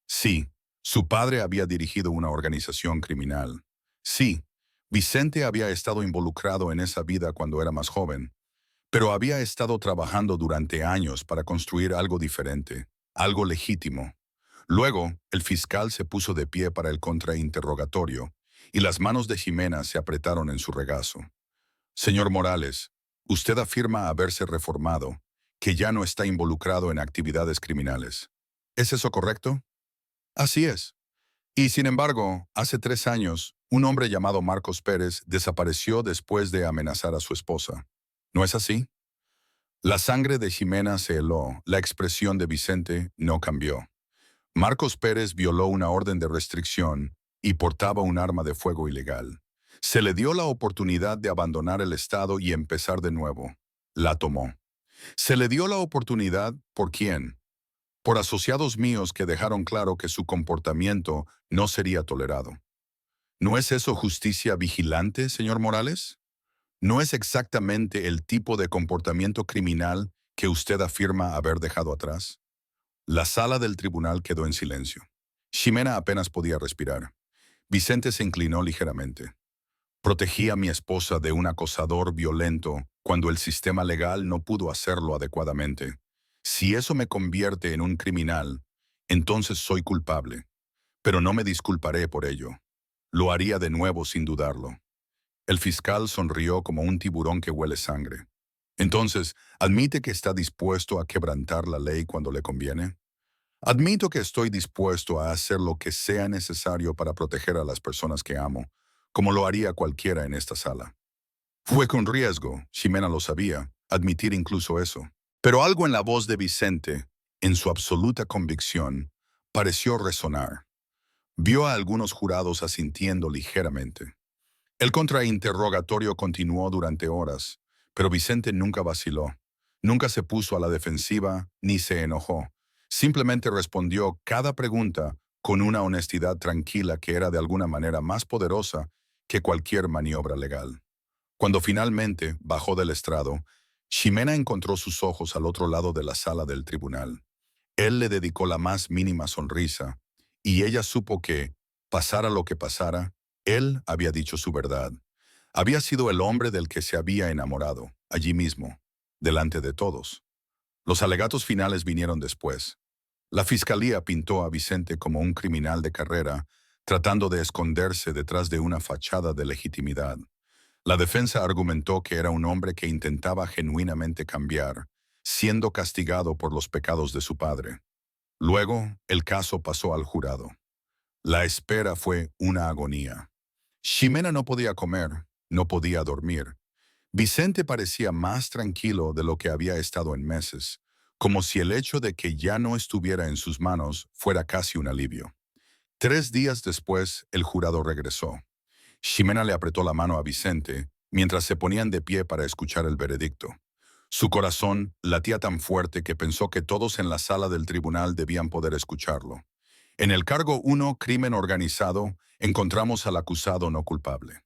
Sí, su padre había dirigido una organización criminal. Sí, Vicente había estado involucrado en esa vida cuando era más joven, pero había estado trabajando durante años para construir algo diferente, algo legítimo. Luego, el fiscal se puso de pie para el contrainterrogatorio y las manos de Ximena se apretaron en su regazo. Señor Morales, usted afirma haberse reformado, que ya no está involucrado en actividades criminales. ¿Es eso correcto? Así es. Y sin embargo, hace 3 años, un hombre llamado Marcos Pérez desapareció después de amenazar a su esposa. ¿No es así? La sangre de Ximena se heló, la expresión de Vicente no cambió. Marcos Pérez violó una orden de restricción y portaba un arma de fuego ilegal. Se le dio la oportunidad de abandonar el Estado y empezar de nuevo. La tomó. Se le dio la oportunidad ¿por quién? Por asociados míos que dejaron claro que su comportamiento no sería tolerado. ¿No es eso justicia vigilante, señor Morales? ¿No es exactamente el tipo de comportamiento criminal que usted afirma haber dejado atrás? La sala del tribunal quedó en silencio. Ximena apenas podía respirar. Vicente se inclinó ligeramente. Protegí a mi esposa de un acosador violento cuando el sistema legal no pudo hacerlo adecuadamente. Si eso me convierte en un criminal, entonces soy culpable. Pero no me disculparé por ello. Lo haría de nuevo sin dudarlo. El fiscal sonrió como un tiburón que huele sangre. Entonces, ¿admite que está dispuesto a quebrantar la ley cuando le conviene? Admito que estoy dispuesto a hacer lo que sea necesario para proteger a las personas que amo, como lo haría cualquiera en esta sala. Fue con riesgo, Ximena lo sabía, admitir incluso eso. Pero algo en la voz de Vicente, en su absoluta convicción, pareció resonar. Vio a algunos jurados asintiendo ligeramente. El contrainterrogatorio continuó durante horas, pero Vicente nunca vaciló. Nunca se puso a la defensiva ni se enojó. Simplemente respondió cada pregunta con una honestidad tranquila que era de alguna manera más poderosa que cualquier maniobra legal. Cuando finalmente bajó del estrado, Ximena encontró sus ojos al otro lado de la sala del tribunal. Él le dedicó la más mínima sonrisa, y ella supo que, pasara lo que pasara, él había dicho su verdad. Había sido el hombre del que se había enamorado, allí mismo, delante de todos. Los alegatos finales vinieron después. La fiscalía pintó a Vicente como un criminal de carrera, tratando de esconderse detrás de una fachada de legitimidad. La defensa argumentó que era un hombre que intentaba genuinamente cambiar, siendo castigado por los pecados de su padre. Luego, el caso pasó al jurado. La espera fue una agonía. Ximena no podía comer, no podía dormir. Vicente parecía más tranquilo de lo que había estado en meses, como si el hecho de que ya no estuviera en sus manos fuera casi un alivio. 3 días después, el jurado regresó. Ximena le apretó la mano a Vicente mientras se ponían de pie para escuchar el veredicto. Su corazón latía tan fuerte que pensó que todos en la sala del tribunal debían poder escucharlo. En el cargo 1, crimen organizado, encontramos al acusado no culpable.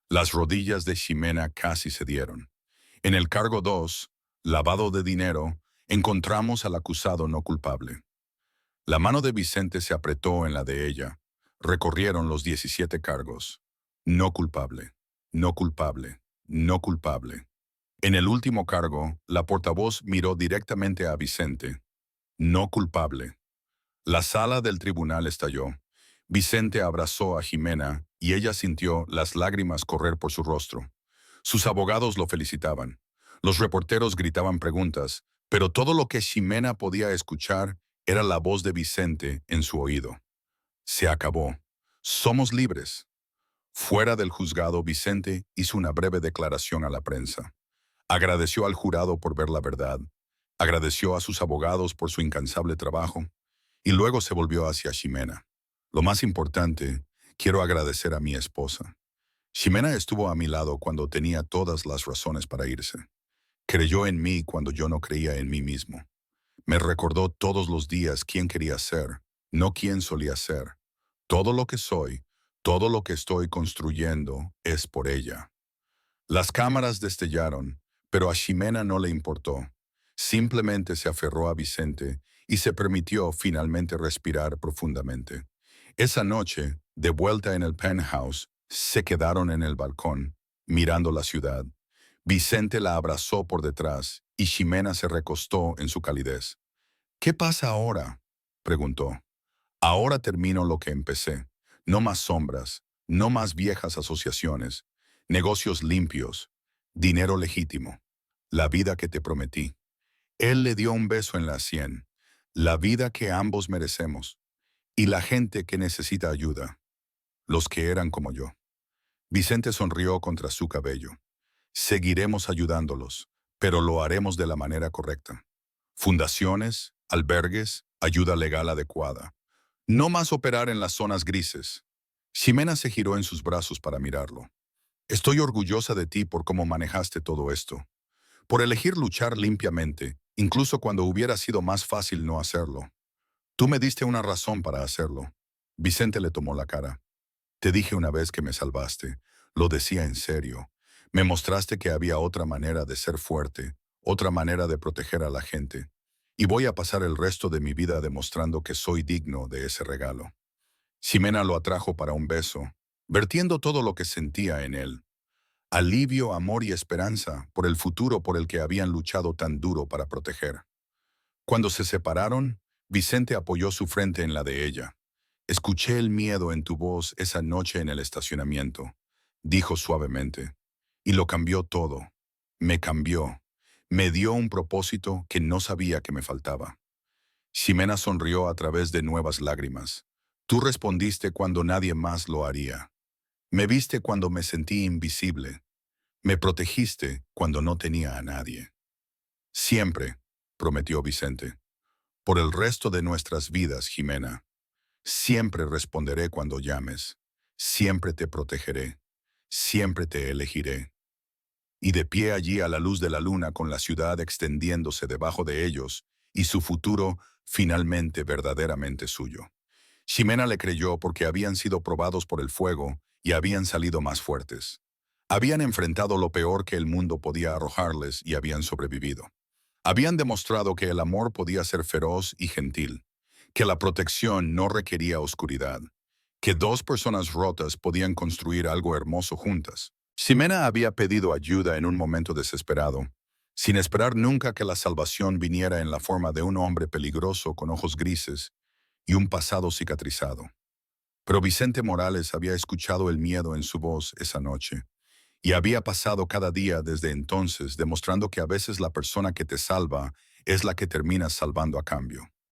Las rodillas de Ximena casi cedieron. En el cargo 2, lavado de dinero, encontramos al acusado no culpable. La mano de Vicente se apretó en la de ella. Recorrieron los 17 cargos. No culpable, no culpable, no culpable. En el último cargo, la portavoz miró directamente a Vicente. No culpable. La sala del tribunal estalló. Vicente abrazó a Ximena y ella sintió las lágrimas correr por su rostro. Sus abogados lo felicitaban. Los reporteros gritaban preguntas, pero todo lo que Ximena podía escuchar era la voz de Vicente en su oído. Se acabó. Somos libres. Fuera del juzgado, Vicente hizo una breve declaración a la prensa. Agradeció al jurado por ver la verdad. Agradeció a sus abogados por su incansable trabajo. Y luego se volvió hacia Ximena. Lo más importante, quiero agradecer a mi esposa. Ximena estuvo a mi lado cuando tenía todas las razones para irse. Creyó en mí cuando yo no creía en mí mismo. Me recordó todos los días quién quería ser, no quién solía ser. Todo lo que soy, todo lo que estoy construyendo es por ella. Las cámaras destellaron, pero a Ximena no le importó. Simplemente se aferró a Vicente y se permitió finalmente respirar profundamente. Esa noche, de vuelta en el penthouse, se quedaron en el balcón, mirando la ciudad. Vicente la abrazó por detrás y Ximena se recostó en su calidez. ¿Qué pasa ahora?, preguntó. Ahora termino lo que empecé. No más sombras, no más viejas asociaciones, negocios limpios, dinero legítimo, la vida que te prometí. Él le dio un beso en la sien, la vida que ambos merecemos, y la gente que necesita ayuda, los que eran como yo. Vicente sonrió contra su cabello. Seguiremos ayudándolos, pero lo haremos de la manera correcta. Fundaciones, albergues, ayuda legal adecuada. No más operar en las zonas grises. Ximena se giró en sus brazos para mirarlo. Estoy orgullosa de ti por cómo manejaste todo esto, por elegir luchar limpiamente, incluso cuando hubiera sido más fácil no hacerlo. Tú me diste una razón para hacerlo. Vicente le tomó la cara. Te dije una vez que me salvaste. Lo decía en serio. Me mostraste que había otra manera de ser fuerte, otra manera de proteger a la gente. Y voy a pasar el resto de mi vida demostrando que soy digno de ese regalo. Ximena lo atrajo para un beso, vertiendo todo lo que sentía en él. Alivio, amor y esperanza por el futuro por el que habían luchado tan duro para proteger. Cuando se separaron, Vicente apoyó su frente en la de ella. Escuché el miedo en tu voz esa noche en el estacionamiento, dijo suavemente. Y lo cambió todo. Me cambió. Me dio un propósito que no sabía que me faltaba. Ximena sonrió a través de nuevas lágrimas. Tú respondiste cuando nadie más lo haría. Me viste cuando me sentí invisible. Me protegiste cuando no tenía a nadie. Siempre, prometió Vicente. Por el resto de nuestras vidas, Ximena. Siempre responderé cuando llames. Siempre te protegeré. Siempre te elegiré. Y de pie allí a la luz de la luna con la ciudad extendiéndose debajo de ellos y su futuro finalmente verdaderamente suyo. Ximena le creyó porque habían sido probados por el fuego y habían salido más fuertes. Habían enfrentado lo peor que el mundo podía arrojarles y habían sobrevivido. Habían demostrado que el amor podía ser feroz y gentil, que la protección no requería oscuridad, que dos personas rotas podían construir algo hermoso juntas. Ximena había pedido ayuda en un momento desesperado, sin esperar nunca que la salvación viniera en la forma de un hombre peligroso con ojos grises y un pasado cicatrizado. Pero Vicente Morales había escuchado el miedo en su voz esa noche, y había pasado cada día desde entonces demostrando que a veces la persona que te salva es la que termina salvando a cambio.